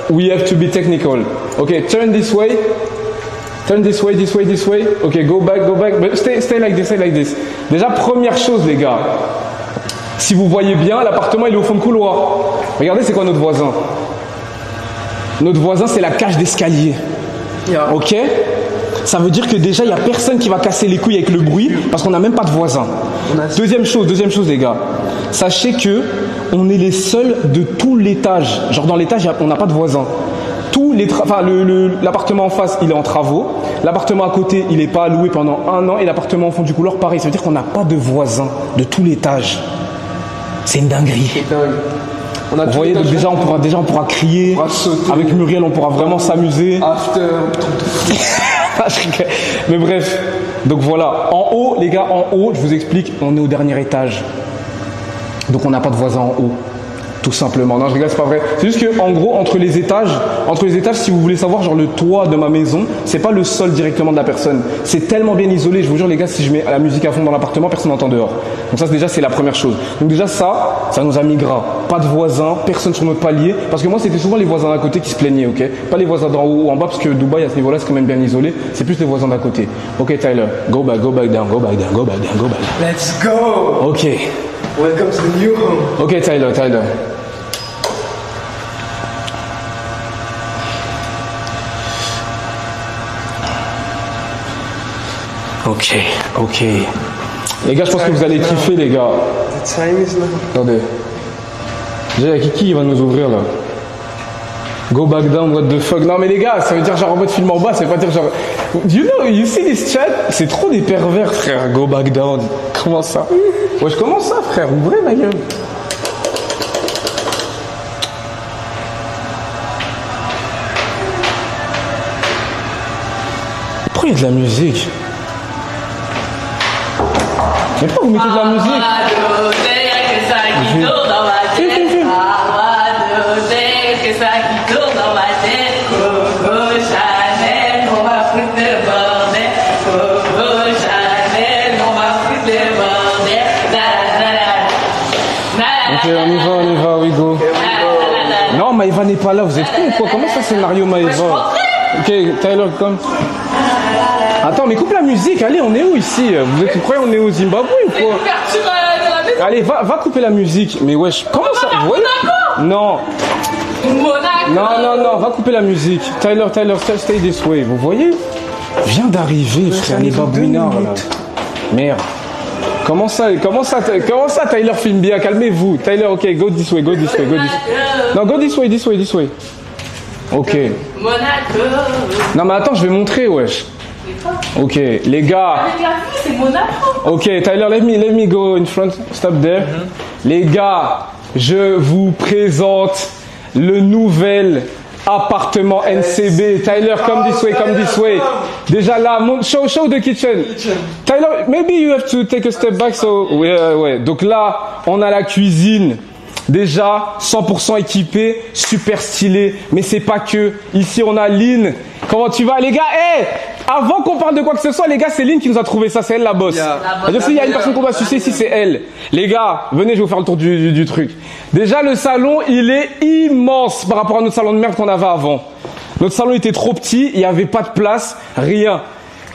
we have to be technical. Okay, turn this way. This way. Okay, go back. But stay like this. Déjà, première chose, les gars. Si vous voyez bien, l'appartement, il est au fond de couloir. Regardez, c'est quoi notre voisin? Notre voisin, c'est la cage d'escalier. Yeah. Ok? Ça veut dire que déjà, il n'y a personne qui va casser les couilles avec le bruit parce qu'on n'a même pas de voisin. Deuxième chose, les gars. Sachez que on est les seuls de tout l'étage. Genre, dans l'étage, on n'a pas de voisin. L'appartement en face, il est en travaux. L'appartement à côté, il n'est pas loué pendant 1 an. Et l'appartement au fond du couloir, pareil. Ça veut dire qu'on n'a pas de voisins de tout l'étage. C'est une dinguerie. C'est dingue. Vous voyez, donc déjà on pourra crier. Avec Muriel, on pourra vraiment s'amuser. After. Mais bref, donc voilà. En haut, les gars, en haut, je vous explique, on est au dernier étage. Donc on n'a pas de voisins en haut. Tout simplement. Non, je rigole, c'est pas vrai. C'est juste que, en gros, entre les étages, si vous voulez savoir, genre le toit de ma maison, c'est pas le sol directement de la personne. C'est tellement bien isolé. Je vous jure, les gars, si je mets la musique à fond dans l'appartement, personne n'entend dehors. Donc ça, déjà, c'est la première chose. Donc déjà, ça nous a mis gras. Pas de voisins, personne sur notre palier. Parce que moi, c'était souvent les voisins d'à côté qui se plaignaient, ok? Pas les voisins d'en haut ou en bas, parce que Dubaï, à ce niveau-là, c'est quand même bien isolé. C'est plus les voisins d'à côté. Ok, Tyler, go back down. Let's go. Ok. Welcome to the new home. Ok, Tyler. Ok. Les gars, je pense que vous allez kiffer, les gars. The time is now. Attendez. Déjà, qui va nous ouvrir là? Go back down, what the fuck? Non, mais les gars, ça veut dire genre en mode film en bas, ça veut pas dire genre. You see this chat? C'est trop des pervers, frère. Go back down. Comment ça? Wesh, comment ça, frère? Ouvrez ma gueule. Pourquoi il y a de la musique? Mais pourquoi vous mettez de la musique? Ok, on y va, we go. Non, Maëva n'est pas là, vous êtes con ou quoi? Comment ça, scénario Maëva? Ok, Tyler, comme. Attends, mais coupe la musique, allez, on est où ici? Vous croyez on est au Zimbabwe ou quoi? Allez, va couper la musique. Mais wesh, comment ça? Vous voyez? Non. Non, va couper la musique. Tyler, stay this way. Vous voyez? Vient d'arriver, frère, les babouinards là. Merde. Comment ça, Tyler filme bien? Calmez-vous. Tyler, ok, go this way. Non, go this way. Ok. Non, mais attends, je vais montrer, wesh. Ok, les gars. Avec la vue, c'est Monaco. Ok, Tyler, let me go in front. Stop there. Les gars, je vous présente le nouvel appartement NCB. Tyler, come this way. Déjà là, show the kitchen. Tyler, maybe you have to take a step back. So, ouais. Donc là, on a la cuisine. Déjà, 100% équipée, super stylé. Mais c'est pas que. Ici, on a Lynn. Comment tu vas, les gars? Avant qu'on parle de quoi que ce soit, les gars, c'est Lynn qui nous a trouvé ça. C'est elle la boss. S'il y a une personne qu'on doit sucer ici, c'est elle. Les gars, venez, je vais vous faire le tour du truc. Déjà, le salon, il est immense par rapport à notre salon de merde qu'on avait avant. Notre salon était trop petit, il n'y avait pas de place, rien.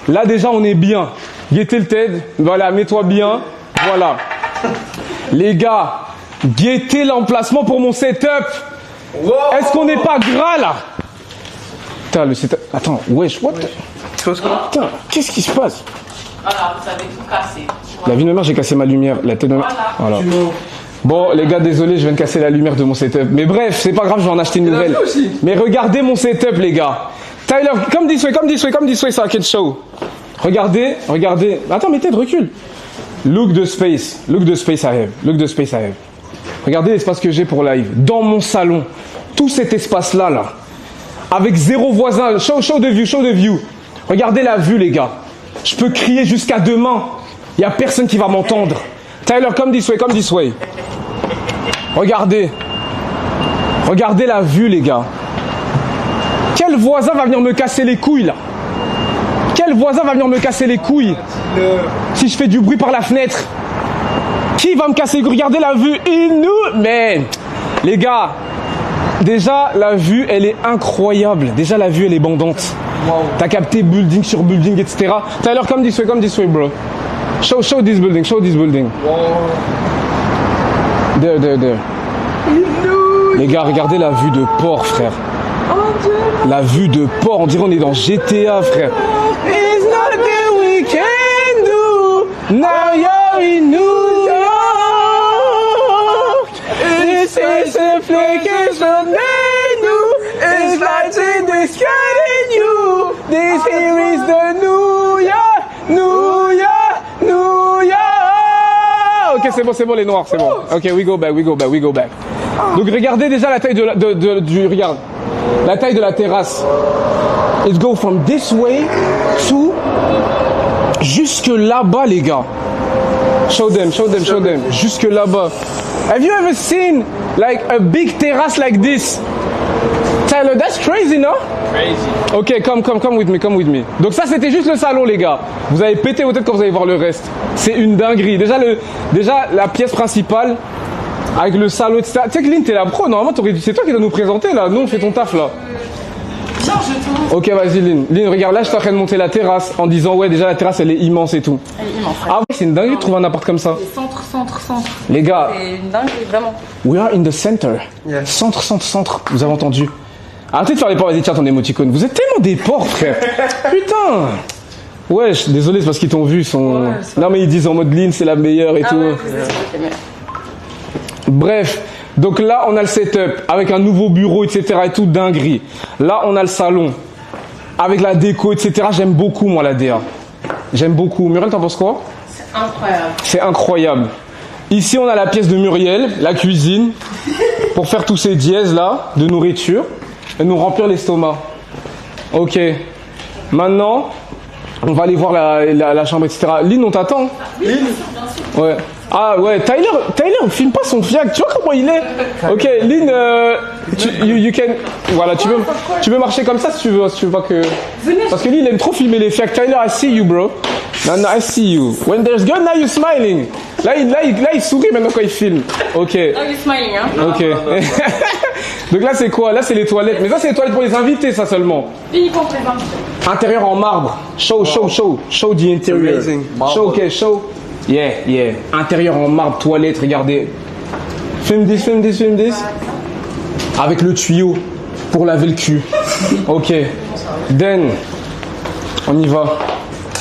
Là, déjà, on est bien. Guettez le TED. Voilà, mets-toi bien. Voilà. Les gars, guettez l'emplacement pour mon setup. Wow. Est-ce qu'on n'est pas gras là? Putain, le setup. Attends, wesh, what? Putain, qu'est-ce qui se passe? Voilà, vous avez tout cassé. La vie de ma mère, j'ai cassé ma lumière. La tête de ma... Voilà. Bon, les gars, désolé, je viens de casser la lumière de mon setup. Mais bref, c'est pas grave, je vais en acheter une nouvelle. Mais regardez mon setup, les gars. Tyler, come this way, so I can show. Regardez. Attends, mais tête, recule. Look the space I have. Regardez l'espace que j'ai pour live. Dans mon salon. Tout cet espace-là, là. Avec 0 voisin. Show the view. Regardez la vue, les gars. Je peux crier jusqu'à demain. Il n'y a personne qui va m'entendre. Tyler, come this way. Regardez la vue, les gars. Quel voisin va venir me casser les couilles, là? Si je fais du bruit par la fenêtre? Qui va me casser les couilles? Regardez la vue. Mais, les gars, déjà, la vue, elle est incroyable. Déjà, la vue, elle est bandante. Wow. T'as capté building sur building, etc. Tyler, come this way, bro. Show this building. Wow. There. Les gars, regardez la vue de port, frère. La vue de port, on dirait on est dans GTA, frère. It's nothing we can do. Now you're in New York. This is a place menu. It's lights in the sky in you. This here is the New York, New York, New York. Ok, c'est bon, les noirs, c'est bon. Ok, we go back. Donc regardez déjà la taille regarde, la taille de la terrasse. It go from this way to jusque là-bas, les gars. Show them. Jusque là-bas. Have you ever seen like a big terrace like this? Tyler, that's crazy, no? Crazy. Ok, come with me. Donc ça, c'était juste le salon, les gars. Vous avez pété vos têtes quand vous allez voir le reste. C'est une dinguerie. Déjà la pièce principale, avec le salon, etc. Tu sais que Lynn, t'es la pro. Normalement, c'est toi qui dois nous présenter, là. Nous, on fait ton taf, là. Viens, je te montre. Ok, vas-y, Lynn. Lynn, regarde, là, je suis en train de monter la terrasse en disant, ouais, déjà, la terrasse, elle est immense et tout. Elle est immense. Ah ouais, c'est une dinguerie de trouver un appart comme ça. C'est centre. Les gars, C'est une dinguerie, vraiment. we are in the center. Yeah. Centre. Vous avez entendu? Arrêtez de faire les porcs, vas-y, tiens ton émoticône. Vous êtes tellement des porcs, frère. Putain. Wesh, désolé, c'est parce qu'ils t'ont vu. Non, mais ils disent en mode Lynn, c'est la meilleure et tout. Ouais, c'est mieux. Bref, donc là, on a le setup avec un nouveau bureau, etc. et tout, dinguerie. Là, on a le salon avec la déco, etc. J'aime beaucoup, moi, la DA. J'aime beaucoup. Muriel, t'en penses quoi? Incroyable. C'est incroyable. Ici, on a la pièce de Muriel, la cuisine, pour faire tous ces dièses là de nourriture et nous remplir l'estomac. Ok. Maintenant, on va aller voir la chambre, etc. Lynn, on t'attend. Lynn. Ouais. Ah ouais, Tyler, filme pas son fiac. Tu vois comment il est? Ok, Lynn, you can. Voilà, tu peux marcher comme ça si tu veux pas que. Parce que Lynn, il aime trop filmer les fiacs. Tyler, I see you, bro. No, I see you. When there's good, now you're smiling. Là, il sourit maintenant quand il filme. Ok. Oh, you're smiling, hein? Ok. Donc là, c'est quoi? Là, c'est les toilettes. Mais ça, c'est les toilettes pour les invités, ça seulement. Uniquement pour les invités. Intérieur en marbre. Show the interior. Amazing. Show. Yeah. Intérieur en marbre, toilette, regardez. Film this. Avec le tuyau pour laver le cul. Ok. Then, on y va.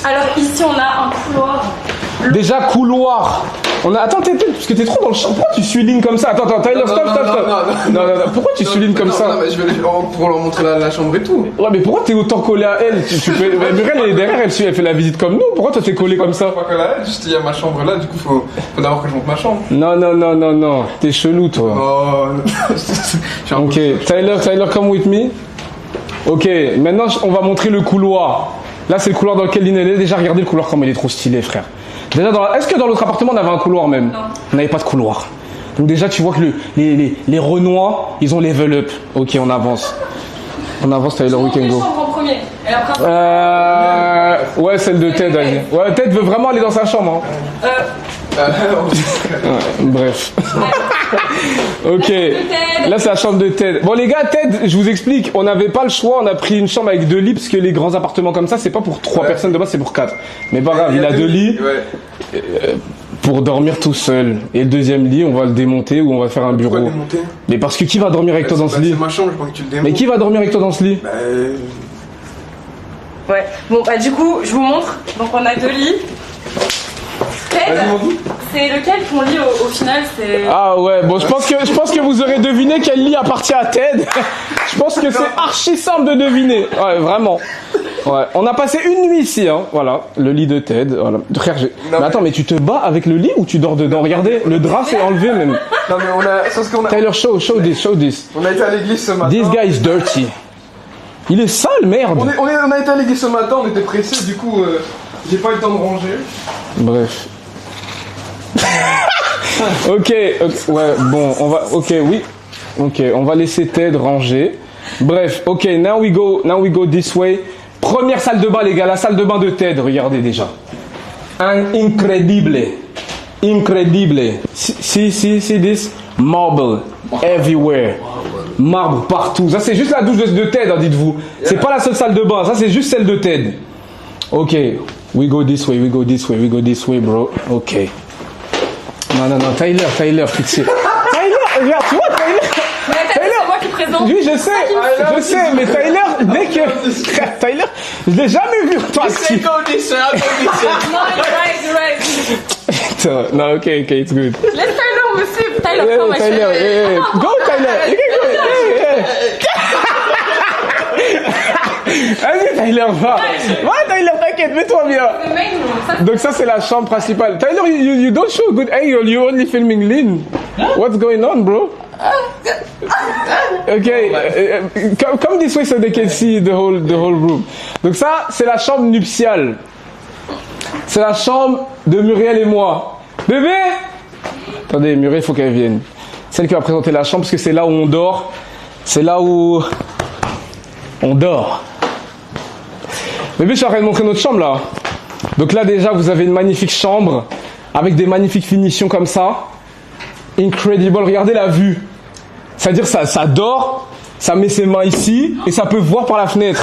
Alors ici on a un couloir. Déjà couloir. Attends, parce que t'es trop dans le champ. Pourquoi tu suis Lynn comme ça? Attends, Tyler, stop. Non. Pourquoi tu suis Lynn comme ça? Non, mais je vais pour leur montrer la chambre et tout. Ouais, mais pourquoi t'es autant collé à elle? Muriel, elle est derrière, elle fait la visite comme nous. Pourquoi toi t'es collé comme ça? Pas que là, juste il y a ma chambre là, du coup faut d'abord que je monte ma chambre. Non. T'es chelou, toi. Oh, non. Ok, Tyler, come with me. Ok, maintenant on va montrer le couloir. Là, c'est le couloir dans lequel Lynn est. Déjà, regardez le couloir comme il est trop stylé, frère. Déjà, est-ce que dans l'autre appartement, on avait un couloir même? Non. On n'avait pas de couloir. Donc déjà, tu vois que les Renois, ils ont level up. Ok, on avance. Tyler, we can go. Chambre en premier. Et après, ouais, celle de Ted. Ouais, Ted veut vraiment aller dans sa chambre. Hein. Ouais, bref. Ok. Là, c'est la chambre de Ted. Bon, les gars, Ted, je vous explique. On n'avait pas le choix. On a pris une chambre avec 2 lits parce que les grands appartements comme ça, c'est pas pour 3 personnes de base, c'est pour 4. Mais pas grave, il a 2 lits. Ouais. Pour dormir tout seul. Et le deuxième lit, on va le démonter ou on va faire un bureau. Pourquoi démonter? Mais parce que qui va dormir avec toi dans ce lit? C'est ma chambre, je pense que tu le démontes. Mais qui va dormir avec toi dans ce lit? ouais. Bon bah du coup je vous montre. Donc on a 2 lits. Ted, c'est lequel ton lit au final? C'est. Ah ouais, bon, je pense que vous aurez deviné quel lit appartient à Ted. Je pense que c'est archi simple de deviner. Ouais, vraiment. Ouais, on a passé une nuit ici, hein. Voilà, le lit de Ted. Voilà. Frère, mais attends, mais tu te bats avec le lit ou tu dors dedans? Regardez, le drap c'est enlevé même. Non mais c'est parce qu'on a. Tyler, show this. On a été à l'église ce matin. This guy is dirty. Il est sale, merde. On a été à l'église ce matin, on était pressés, du coup, j'ai pas eu le temps de ranger. Bref. Ok, ouais, bon, on va laisser Ted ranger. Bref, ok, now we go this way. Première salle de bain, les gars, la salle de bain de Ted, regardez déjà. Incredible. See this? Marble everywhere. Marbre partout. Ça, c'est juste la douche de Ted, hein, dites-vous. C'est pas la seule salle de bain, ça, c'est juste celle de Ted. Ok, we go this way, bro. Ok. Non, Tyler, pitié. Tyler, regarde, tu vois, Tyler. C'est moi qui présente. Oui, je sais, mais Tyler, dès que. Tyler, je l'ai jamais vu toi actif. Non, you're right. Non, ok, it's good. Laisse Tyler me suivre. Tyler, come, Go, Tyler. You can go. Vas-y, Tyler, va. Va, Tyler, t'inquiète, mets-toi bien. Donc ça, c'est la chambre principale. Tyler, you don't show a good angle. You only filming Lynn. What's going on, bro? Okay, come this way so they can see the whole room. Donc ça, c'est la chambre nuptiale. C'est la chambre de Muriel et moi. Bébé! Attendez, Muriel, il faut qu'elle vienne. Celle qui va présenter la chambre, parce que c'est là où on dort. C'est là où on dort. Bébé, je suis en train de montrer notre chambre, là. Donc là, déjà, vous avez une magnifique chambre, avec des magnifiques finitions comme ça. Incredible, regardez la vue. C'est-à-dire, ça dort, ça met ses mains ici, et ça peut voir par la fenêtre.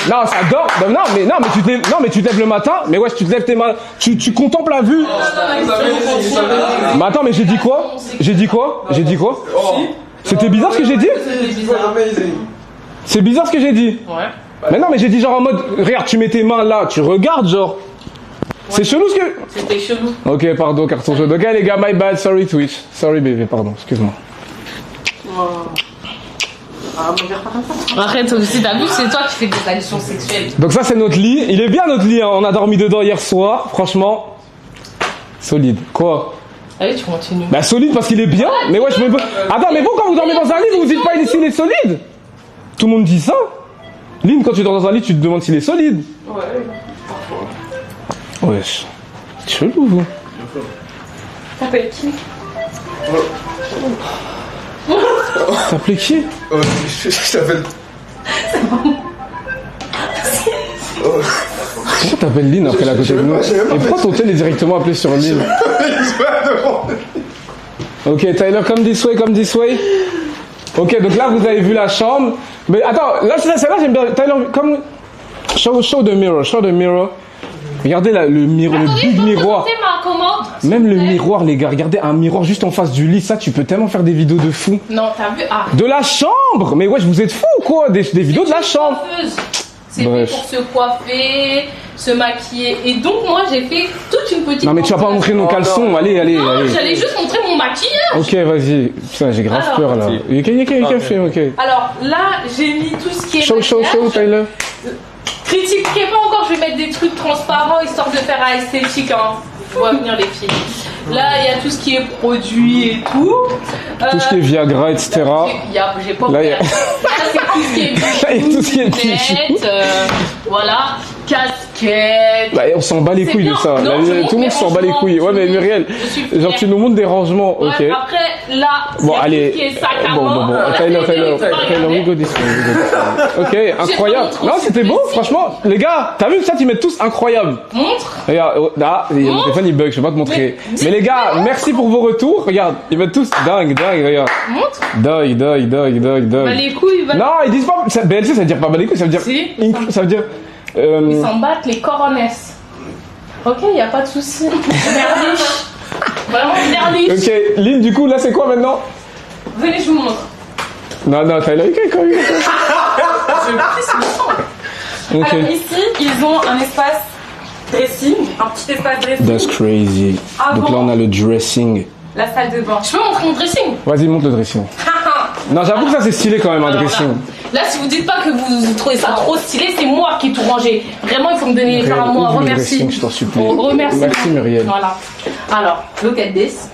Non, ça dort. Non, mais tu te lèves le matin. Mais ouais, tu te lèves tes mains. Tu contemples la vue. Mais attends, mais j'ai dit quoi? C'était bizarre ce que j'ai dit? C'est bizarre ce que j'ai dit. Ouais. Mais non, mais j'ai dit genre en mode, regarde, tu mets tes mains là, tu regardes genre. C'est chelou ce que... C'était chelou. Ok, pardon, carton jaune. Ok, les gars, my bad, sorry Twitch. Sorry bébé, pardon, excuse-moi. Arrête, aussi, t'as vu, c'est toi qui fais des allusions sexuelles. Donc ça, c'est notre lit. Il est bien notre lit, hein. On a dormi dedans hier soir. Franchement, solide. Quoi? Allez, tu continues. Bah solide parce qu'il est bien. Mais ouais, je me... Attends, mais vous, quand vous dormez dans un lit, vous vous dites pas s'il est solide? Tout le monde dit ça. Lynn, quand tu dors dans un lit, tu te demandes s'il est solide. Ouais. Wesh. C'est chelou, vous. T'appelles qui? T'appelles qui? Je t'appelle. Pourquoi t'appelles Lynn après la côté de nous? Et pourquoi ton tel est directement appelé sur Lynn? Ok, Tyler, come this way. Ok, donc là vous avez vu la chambre. Mais attends, là celle-là j'aime bien. Tyler, comme show the mirror. Regardez là, le miroir, le big miroir. Même le miroir, les gars, regardez un miroir juste en face du lit, ça tu peux tellement faire des vidéos de fou. Non, t'as vu? Ah. De la chambre. Mais wesh, vous êtes fous ou quoi? Des vidéos de la chambre. C'est fait pour se coiffer, se maquiller. Et donc moi j'ai fait toute une petite... Non mais tu vas pas montrer nos caleçons, allez. Non, j'allais juste montrer mon maquillage. Ok, vas-y. Putain, j'ai grave peur là. Ok. Alors là, j'ai mis tout ce qui est Show, Tyler. Critiquez pas encore, je vais mettre des trucs transparents histoire de faire un esthétique, hein. Je vois venir les filles. Là, il y a tout ce qui est produit et tout. Tout ce qui est Viagra, etc. J'ai pas là, là, c'est tout ce qui est lunettes, voilà, casquette. Bah, on s'en bat les couilles de ça. Tout le monde s'en bat les couilles. Ouais, mais Muriel, genre tu nous montres des rangements, ok. Ouais, après, là, bon, allez. Tout ce qui est sac à main. Tyler, we go this way. Ok, incroyable. Non, c'était beau, franchement. Les gars, t'as vu ça, ils mettent tous incroyable. Montre. Regarde, là, mon téléphone il bug, je vais pas te montrer. Mais les gars, merci pour vos retours. Regarde, ils mettent tous dingue, regarde. Montre. Dingue. Bah les couilles, non, ils disent pas. BLC, ça veut dire pas bah les couilles, ça veut dire. Si. Ça veut dire. Ils s'en battent les coronesses. Ok, y a pas de souci. Merdiche. Vraiment merdiche. Ok, Lynn, du coup, là c'est quoi maintenant? Venez, je vous montre. Non, Tyler, ok, quand même. Alors ici, ils ont un espace dressing, un petit espace dressing. That's crazy. Avant, donc là, on a le dressing. La salle de bain. Je peux montrer mon dressing? Vas-y, montre le dressing. Non, j'avoue que ça c'est stylé quand même, un dressing. Là, si vous dites pas que vous trouvez ça trop stylé, c'est moi qui ai tout rangé. Vraiment, il faut me donner les à moi. Remercie. Je t'en supplie. Remercie. Merci Muriel. Voilà. Alors, look at this.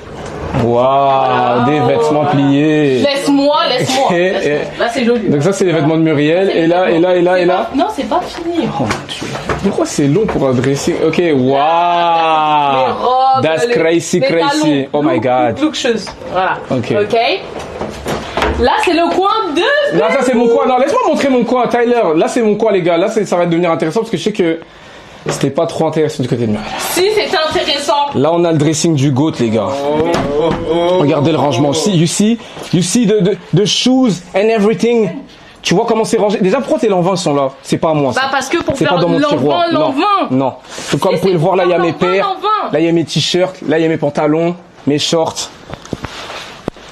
Waouh, des vêtements pliés. Laisse-moi. Okay. Là, c'est joli. Donc ça, c'est les vêtements de Muriel. Et là. Non, c'est pas fini. Oh mon Dieu. Pourquoi c'est long pour un dressing? Ok, waouh. That's crazy. Oh my god. Look-chose. Voilà. Ok. Là, c'est le coin de... Là, ça, c'est mon coin. Non, laisse-moi montrer mon coin, Tyler. Là, c'est mon coin, les gars. Là, ça va devenir intéressant parce que je sais que c'était pas trop intéressant du côté de Muriel. Si, c'était intéressant. Là, on a le dressing du GOAT, les gars. Regardez le rangement. You see the shoes and everything. Tu vois comment c'est rangé. Déjà, pourquoi tes lanvins sont là? C'est pas à moi. Ça. Bah, parce que pour faire pas dans mon tiroir. Non. Donc, comme vous pouvez le voir, là, il y a mes paires. Là, il y a mes t-shirts. Là, il y a mes pantalons, mes shorts.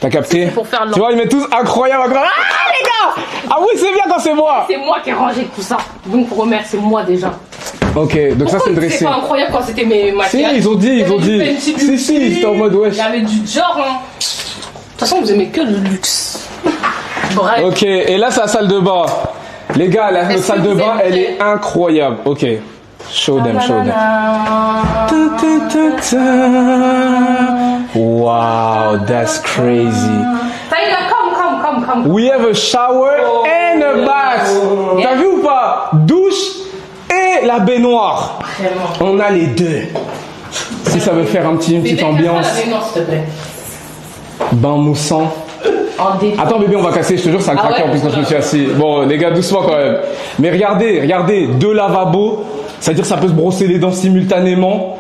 T'as capté? Tu vois, ils mettent tous incroyable. Ah, les gars! Ah oui, c'est bien quand c'est moi! C'est moi qui ai rangé tout ça. Donc, remercie-moi déjà. Ok, donc ça, c'est le dressing. C'est pas incroyable quand c'était mes maquillages. Si, ils ont dit. Si, c'était en mode wesh. Il y avait du genre, hein. De toute façon, vous aimez que le luxe. Bref. Ok, et là, c'est la salle de bain. Les gars, la salle de bain, elle est incroyable. Ok. Show them. Wow, that's crazy. Tyler, come. We have a shower and a bath. T'as vu ou pas? Douche et la baignoire. On a les deux. Si ça veut faire une petite ambiance. Bain moussant. Attends bébé, on va casser, je te jure, ça a craqué en plus quand je me suis assis. Bon les gars, doucement quand même. Mais regardez, 2 lavabos, c'est-à-dire que ça peut se brosser les dents simultanément.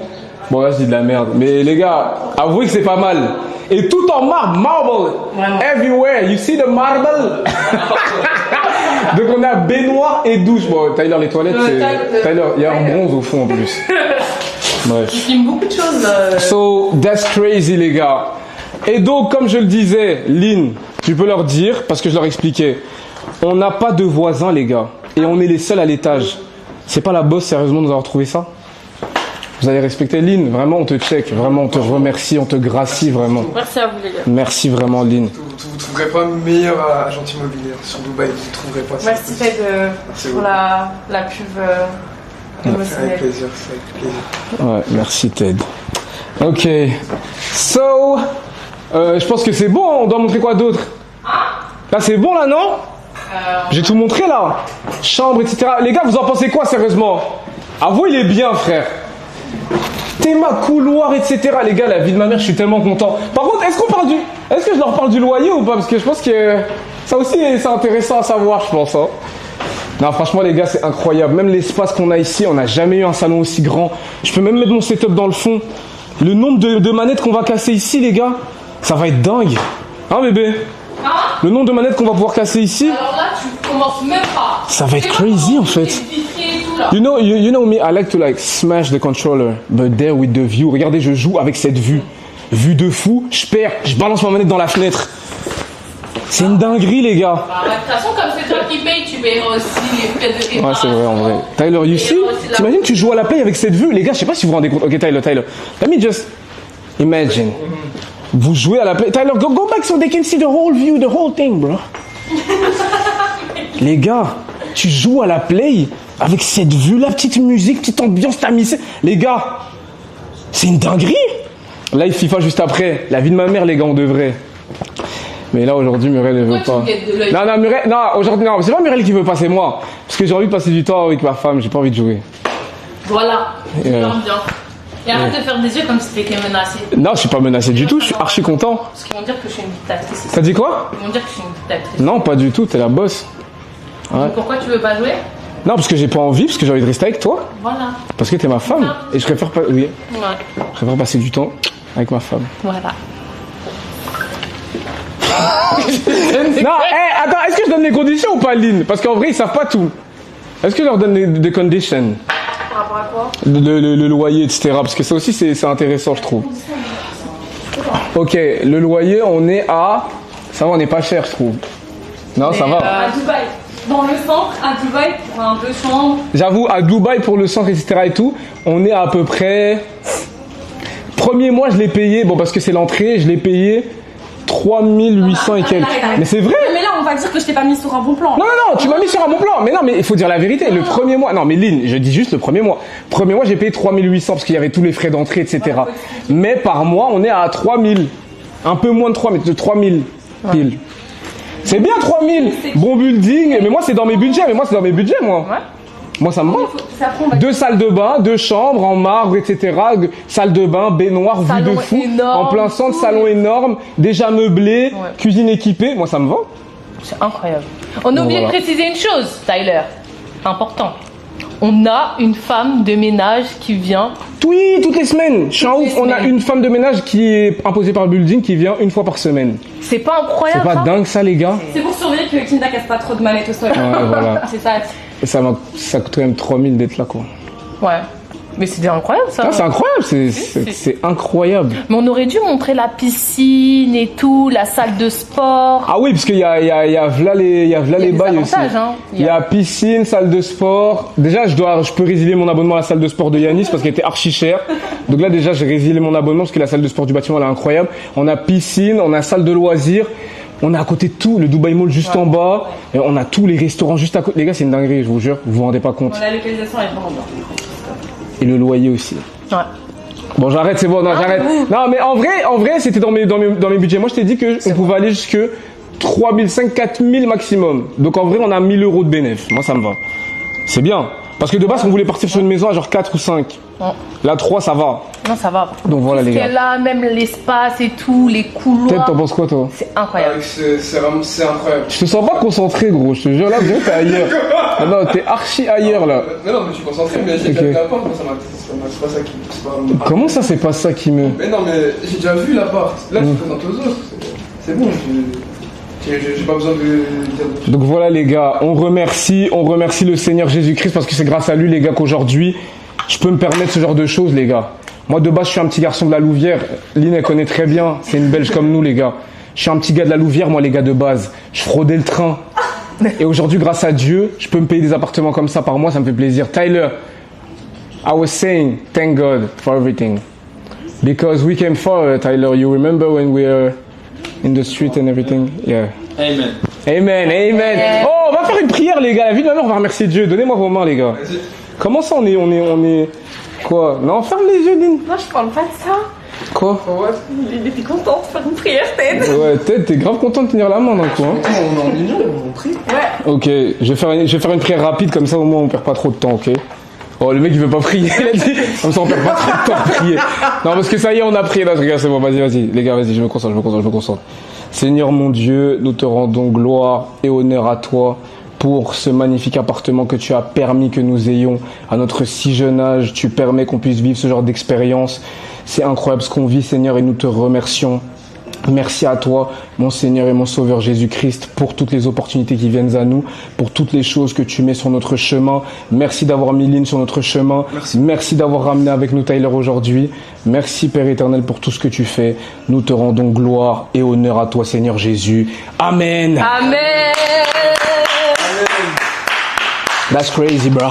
Bon là je dis de la merde. Mais les gars, avouez que c'est pas mal. Et tout en marble. Everywhere, you see the marble. Donc on a baignoire et douche. Bon Tyler, les toilettes, c'est... Tyler, il y a un bronze au fond en plus. Bref. Il filme beaucoup de choses. So, that's crazy les gars. Et donc, comme je le disais, Lynn, tu peux leur dire, parce que je leur expliquais, on n'a pas de voisins les gars, et on est les seuls à l'étage. C'est pas la bosse sérieusement de nous avoir trouvé ça? Vous allez respecter Lynn, vraiment on te check, vraiment on te remercie, on te gracie vraiment. Merci à vous les gars. Merci vraiment Lynn. Vous trouverez pas meilleur agent immobilier sur Dubaï, vous trouverez pas ça. Merci Ted pour la pub émotionnelle. Avec plaisir, c'est avec plaisir. Ouais, merci Ted. Ok, so, je pense que c'est bon, on doit montrer quoi d'autre? Là c'est bon là, non? J'ai tout montré là. Chambre, etc. Les gars, vous en pensez quoi sérieusement? Avouez, il est bien frère. Théma, couloir, etc. Les gars, la vie de ma mère, je suis tellement content. Par contre, est-ce que je leur parle du loyer ou pas? Parce que je pense que ça aussi, c'est intéressant à savoir, je pense. Hein. Non, franchement, les gars, c'est incroyable. Même l'espace qu'on a ici, on n'a jamais eu un salon aussi grand. Je peux même mettre mon setup dans le fond. Le nombre de manettes qu'on va casser ici, les gars, ça va être dingue. Hein, bébé? Le nombre de manettes qu'on va pouvoir casser ici. Alors là, tu commences même pas. Ça va être crazy en fait. You know me, I like to smash the controller, but there with the view. Regardez, je joue avec cette vue. Vue de fou, je perds, je balance ma manette dans la fenêtre. C'est une dinguerie, les gars. Bah, de toute façon, comme c'est toi qui payes, tu paieras aussi les frais de réparation. Ouais, c'est vrai, en vrai. Tyler, you see? T'imagines, tu joues à la play avec cette vue? Les gars, je sais pas si vous vous rendez compte. Ok, Tyler. Let me just imagine. Vous jouez à la play. Tyler, go back so they can see the whole view, the whole thing, bro. Les gars, tu joues à la play avec cette vue, la petite musique, petite ambiance tamisée. Les gars, c'est une dinguerie. Là, il FIFA juste après. La vie de ma mère, les gars, on devrait. Mais là, aujourd'hui, Muriel ne veut pas. Non, Muriel, non, aujourd'hui, non, c'est pas Muriel qui veut pas, c'est moi. Parce que j'ai envie de passer du temps avec ma femme, j'ai pas envie de jouer. Voilà, l'ambiance. Et arrête de faire des yeux comme si t'étais menacé. Non, je suis pas menacé du tout, je suis archi content. Parce qu'ils vont dire que je suis une dictatrice. T'as dit quoi? Ils vont dire que je suis une dictatrice. Non, pas du tout, t'es la boss. Ouais. Pourquoi tu veux pas jouer? Non, parce que j'ai pas envie, parce que j'ai envie de rester avec toi. Voilà. Parce que t'es ma femme. Et je préfère pas. Oui. Ouais. Je préfère passer du temps avec ma femme. Voilà. Non, attends, est-ce que je donne les conditions ou pas, Lynn? Parce qu'en vrai, ils savent pas tout. Est-ce que je leur donne les conditions? Par rapport à quoi? Le loyer, etc. Parce que ça aussi, c'est intéressant, je trouve. Ok, le loyer, on est à... Ça va, on n'est pas cher, je trouve. Non, ça va. À Dubaï. Dans le centre, à Dubaï, pour un 2 chambres. J'avoue, à Dubaï, pour le centre, etc. et tout, on est à peu près... Premier mois, je l'ai payé, bon, parce que c'est l'entrée, je l'ai payé 3800 et quelques. Mais c'est vrai. Mais là, on va dire que je t'ai pas mis sur un bon plan. Non, tu m'as mis sur un bon plan. Mais non, mais il faut dire la vérité. Le premier mois, non, mais Lynn, je dis juste le premier mois. Premier mois, j'ai payé 3800 parce qu'il y avait tous les frais d'entrée, etc. Mais par mois, on est à 3000. Un peu moins de 3000, de 3000 pile. C'est bien 3000. Bon building. Mais moi, c'est dans mes budgets. Moi. Moi, ça me va. 2 salles de bain, 2 chambres en marbre, etc. Salle de bain, baignoire, vue de fou. Énorme, en plein centre, salon énorme, déjà meublé, cuisine équipée. Moi, ça me va. C'est incroyable. On a oublié de préciser une chose, Tyler. Important. On a une femme de ménage qui vient. Oui, toutes les semaines. Je suis en ouf. On a une femme de ménage qui est imposée par le building qui vient une fois par semaine. C'est pas incroyable. C'est pas dingue ça, les gars? C'est pour surveiller que Kinda casse pas trop de manettes au sol. Ouais, voilà. C'est ça. Et ça coûte quand même 3000 d'être là, quoi. Ouais. Mais c'est incroyable ça. Ah, c'est incroyable, c'est incroyable. Mais on aurait dû montrer la piscine et tout, la salle de sport. Ah oui, parce qu'il y a v'là les bails aussi. Hein. Il y a piscine, salle de sport. Déjà, je peux résilier mon abonnement à la salle de sport de Yanis parce qu'elle était archi chère. Donc là, déjà, j'ai résilié mon abonnement parce que la salle de sport du bâtiment, elle est incroyable. On a piscine, on a salle de loisirs. On est à côté de tout, le Dubai Mall juste en bas. Et on a tous les restaurants juste à côté. Les gars, c'est une dinguerie, je vous jure. Vous vous rendez pas compte. La localisation est vraiment bien. Et le loyer aussi. Ouais. Bon, j'arrête, c'est bon, non, j'arrête. Non, mais en vrai, c'était dans mes budgets. Moi, je t'ai dit qu'on pouvait aller jusque 3 500, 4 000 maximum. Donc, en vrai, on a 1 000 € de bénéfice. Moi, ça me va. C'est bien. Parce que de base, on voulait partir sur une maison à genre 4 ou 5. Là, 3, ça va. Non, ça va. Donc, voilà, les gars. Là, même l'espace et tout, les couloirs. Peut-être, t'en penses quoi, toi? C'est incroyable. C'est incroyable. Je te sens pas concentré, gros. Je te jure, là, bien, t'es ailleurs. Ah non, t'es archi ailleurs, là. Non, mais je suis concentré, mais j'ai déjà vu l'appart, moi, c'est pas ça qui. Comment ça, c'est pas ça qui me. Mais non, mais j'ai déjà vu l'appart. Là, je présente aux autres. C'est bon, j'ai pas besoin de dire. Donc voilà les gars, on remercie le Seigneur Jésus-Christ parce que c'est grâce à lui les gars qu'aujourd'hui je peux me permettre ce genre de choses les gars. Moi de base je suis un petit garçon de la Louvière, Lynn elle connaît très bien, c'est une Belge comme nous les gars. Je suis un petit gars de la Louvière moi les gars de base, je fraudais le train. Et aujourd'hui grâce à Dieu, je peux me payer des appartements comme ça par mois, ça me fait plaisir. Tyler, I was saying thank God for everything. Because we came far Tyler, you remember when we were in the street and everything? Yeah. Amen. Amen, amen. Oh, on va faire une prière, les gars. La vie de ma mère, on va remercier Dieu. Donnez-moi vos mains, les gars. Comment ça, on est... Quoi? Non, ferme les yeux, Lynn. Moi, je parle pas de ça. Quoi? Il était content de faire une prière, Ted. Ouais, Ted, t'es grave content de tenir la main d'un coup, hein. On est en union, on prie. Ouais. Ok, je vais faire une prière rapide, comme ça, au moins, on perd pas trop de temps, ok? Oh, le mec, il veut pas prier, il a dit. Comme ça, on perd pas trop de temps à prier. Non, parce que ça y est, on a prié. Là, regarde, c'est bon, vas-y. Les gars, vas-y, je me concentre. Seigneur mon Dieu, nous te rendons gloire et honneur à toi pour ce magnifique appartement que tu as permis que nous ayons à notre si jeune âge. Tu permets qu'on puisse vivre ce genre d'expérience. C'est incroyable ce qu'on vit, Seigneur, et nous te remercions. Merci à toi, mon Seigneur et mon Sauveur Jésus-Christ, pour toutes les opportunités qui viennent à nous, pour toutes les choses que tu mets sur notre chemin. Merci d'avoir mis Lynn sur notre chemin. Merci d'avoir ramené avec nous Tyler aujourd'hui. Merci, Père éternel, pour tout ce que tu fais. Nous te rendons gloire et honneur à toi, Seigneur Jésus. Amen. Amen. That's crazy, bro.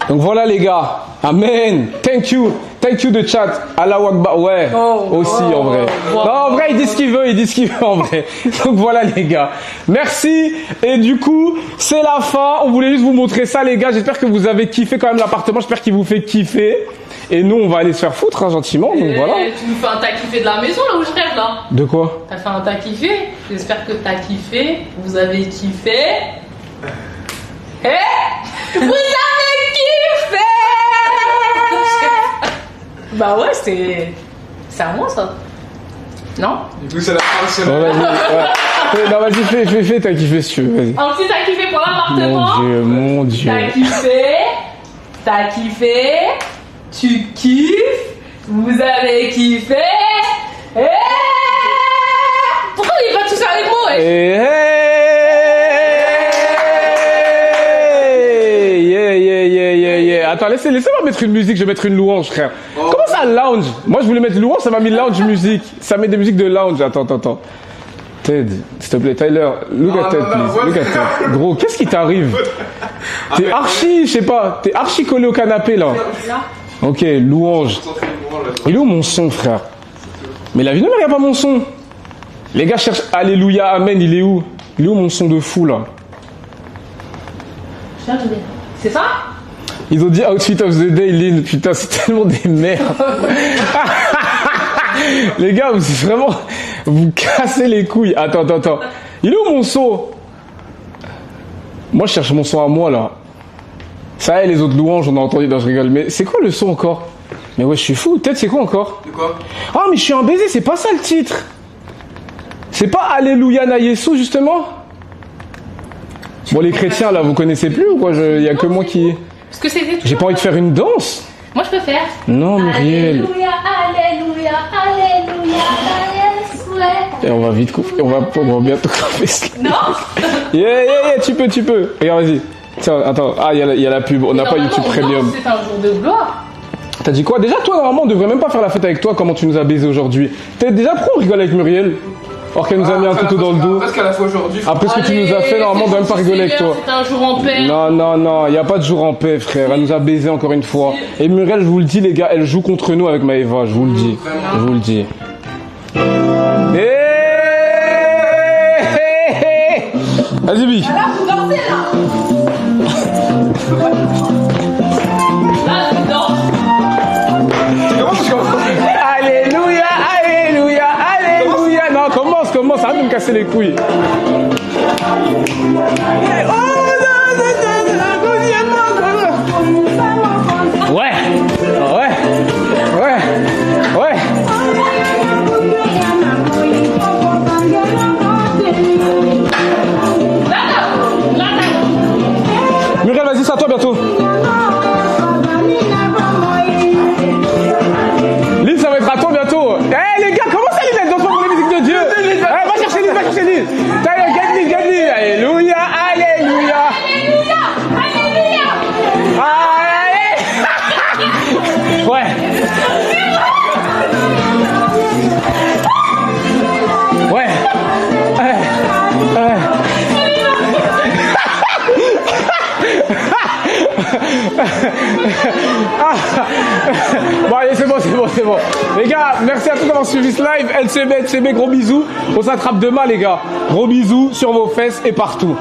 Donc voilà les gars, amen, thank you the chat, Allah Akbar, ouais, aussi en vrai. Non, en vrai il dit ce qu'il veut en vrai. Donc voilà les gars, merci, et du coup c'est la fin, on voulait juste vous montrer ça les gars, j'espère que vous avez kiffé quand même l'appartement, j'espère qu'il vous fait kiffer, et nous on va aller se faire foutre hein, gentiment, donc voilà. Tu nous fais un tas kiffé de la maison là où je rêve là. De quoi? T'as fait un tas kiffé, j'espère que t'as kiffé, vous avez kiffé. Vous avez kiffé. Bah ouais, c'est à moi ça. Non? Du coup, c'est la fin de Ouais, vas-y, non, vas-y, fais, t'as kiffé si tu veux, vas-y. Un petit t'as kiffé pour l'appartement. Mon Dieu. T'as kiffé, tu kiffes, vous avez kiffé. Pourquoi il est pas tout ça avec moi? Attends, laissez-moi mettre une musique, je vais mettre une louange, frère. Comment ça, lounge? Moi, je voulais mettre louange, ça m'a mis lounge musique. Ça met des musiques de lounge. Attends. Ted, s'il te plaît, Tyler, look at Ted, please. Look at Ted. Gros, qu'est-ce qui t'arrive? T'es archi, je sais pas, t'es archi collé au canapé, là. Ok, louange. Il est où mon son, frère? Mais la vie ne me regarde pas mon son. Les gars cherchent Alléluia, Amen, il est où? Il est où mon son de fou, là? C'est ça? Ils ont dit outfit of the day, Lynn. Putain, c'est tellement des merdes. Les gars, vous vraiment, vous cassez les couilles. Attends. Il est où mon son? Moi, je cherche mon son à moi, là. Ça y est, les autres louanges, on a entendu. Non, je rigole. Mais c'est quoi le son encore? Mais ouais, je suis fou. Peut-être c'est quoi encore? De quoi? Ah, mais je suis un baiser, c'est pas ça le titre. C'est pas Alléluia na Yesu, justement? Bon, les chrétiens, là, vous connaissez plus ou quoi? Il y a que moi qui... Parce que c'était. J'ai pas envie de faire une danse. Moi, je peux faire. Non, Muriel. Alléluia. Et on va vite couper, on va bientôt couper ça. Non. Yeah, tu peux. Regarde, vas-y. Tiens, attends. Ah, il y a la pub. On n'a pas YouTube Premium. C'est un jour de gloire. T'as dit quoi? Déjà, toi, normalement, on devrait même pas faire la fête avec toi. Comment tu nous as baisé aujourd'hui? T'es déjà pro, on rigole avec Muriel. Or qu'elle nous a mis un couteau dans le dos. Presque à la fois aujourd'hui. Après ce que tu nous as fait, normalement, on doit même pas rigoler avec toi. C'est un jour en paix. Non, il n'y a pas de jour en paix, frère. Elle nous a baisé encore une fois. Et Muriel, je vous le dis, les gars, elle joue contre nous avec Maëva, je vous le dis. Je vous le dis. Vas-y, Bi. Là, vous dansez, là. Là, je danse. Alléluia, alléluia, alléluia. Non, commence, arrête de me casser les couilles. Ouais, ouais, ouais, ouais. Muriel, vas-y, c'est à toi bientôt. Lille, ça va être à toi bientôt. Eh les gars, comment ça Lille, elle danse pas pour la musique de Dieu? Va chercher Lille, va chercher Lille. Get Lille. Alléluia, alléluia. Alléluia, alléluia. Allez. Ouais. Ouais. Bon allez, c'est bon. Les gars, merci à tous d'avoir suivi ce live. LCB, gros bisous. On s'attrape demain les gars. Gros bisous sur vos fesses et partout.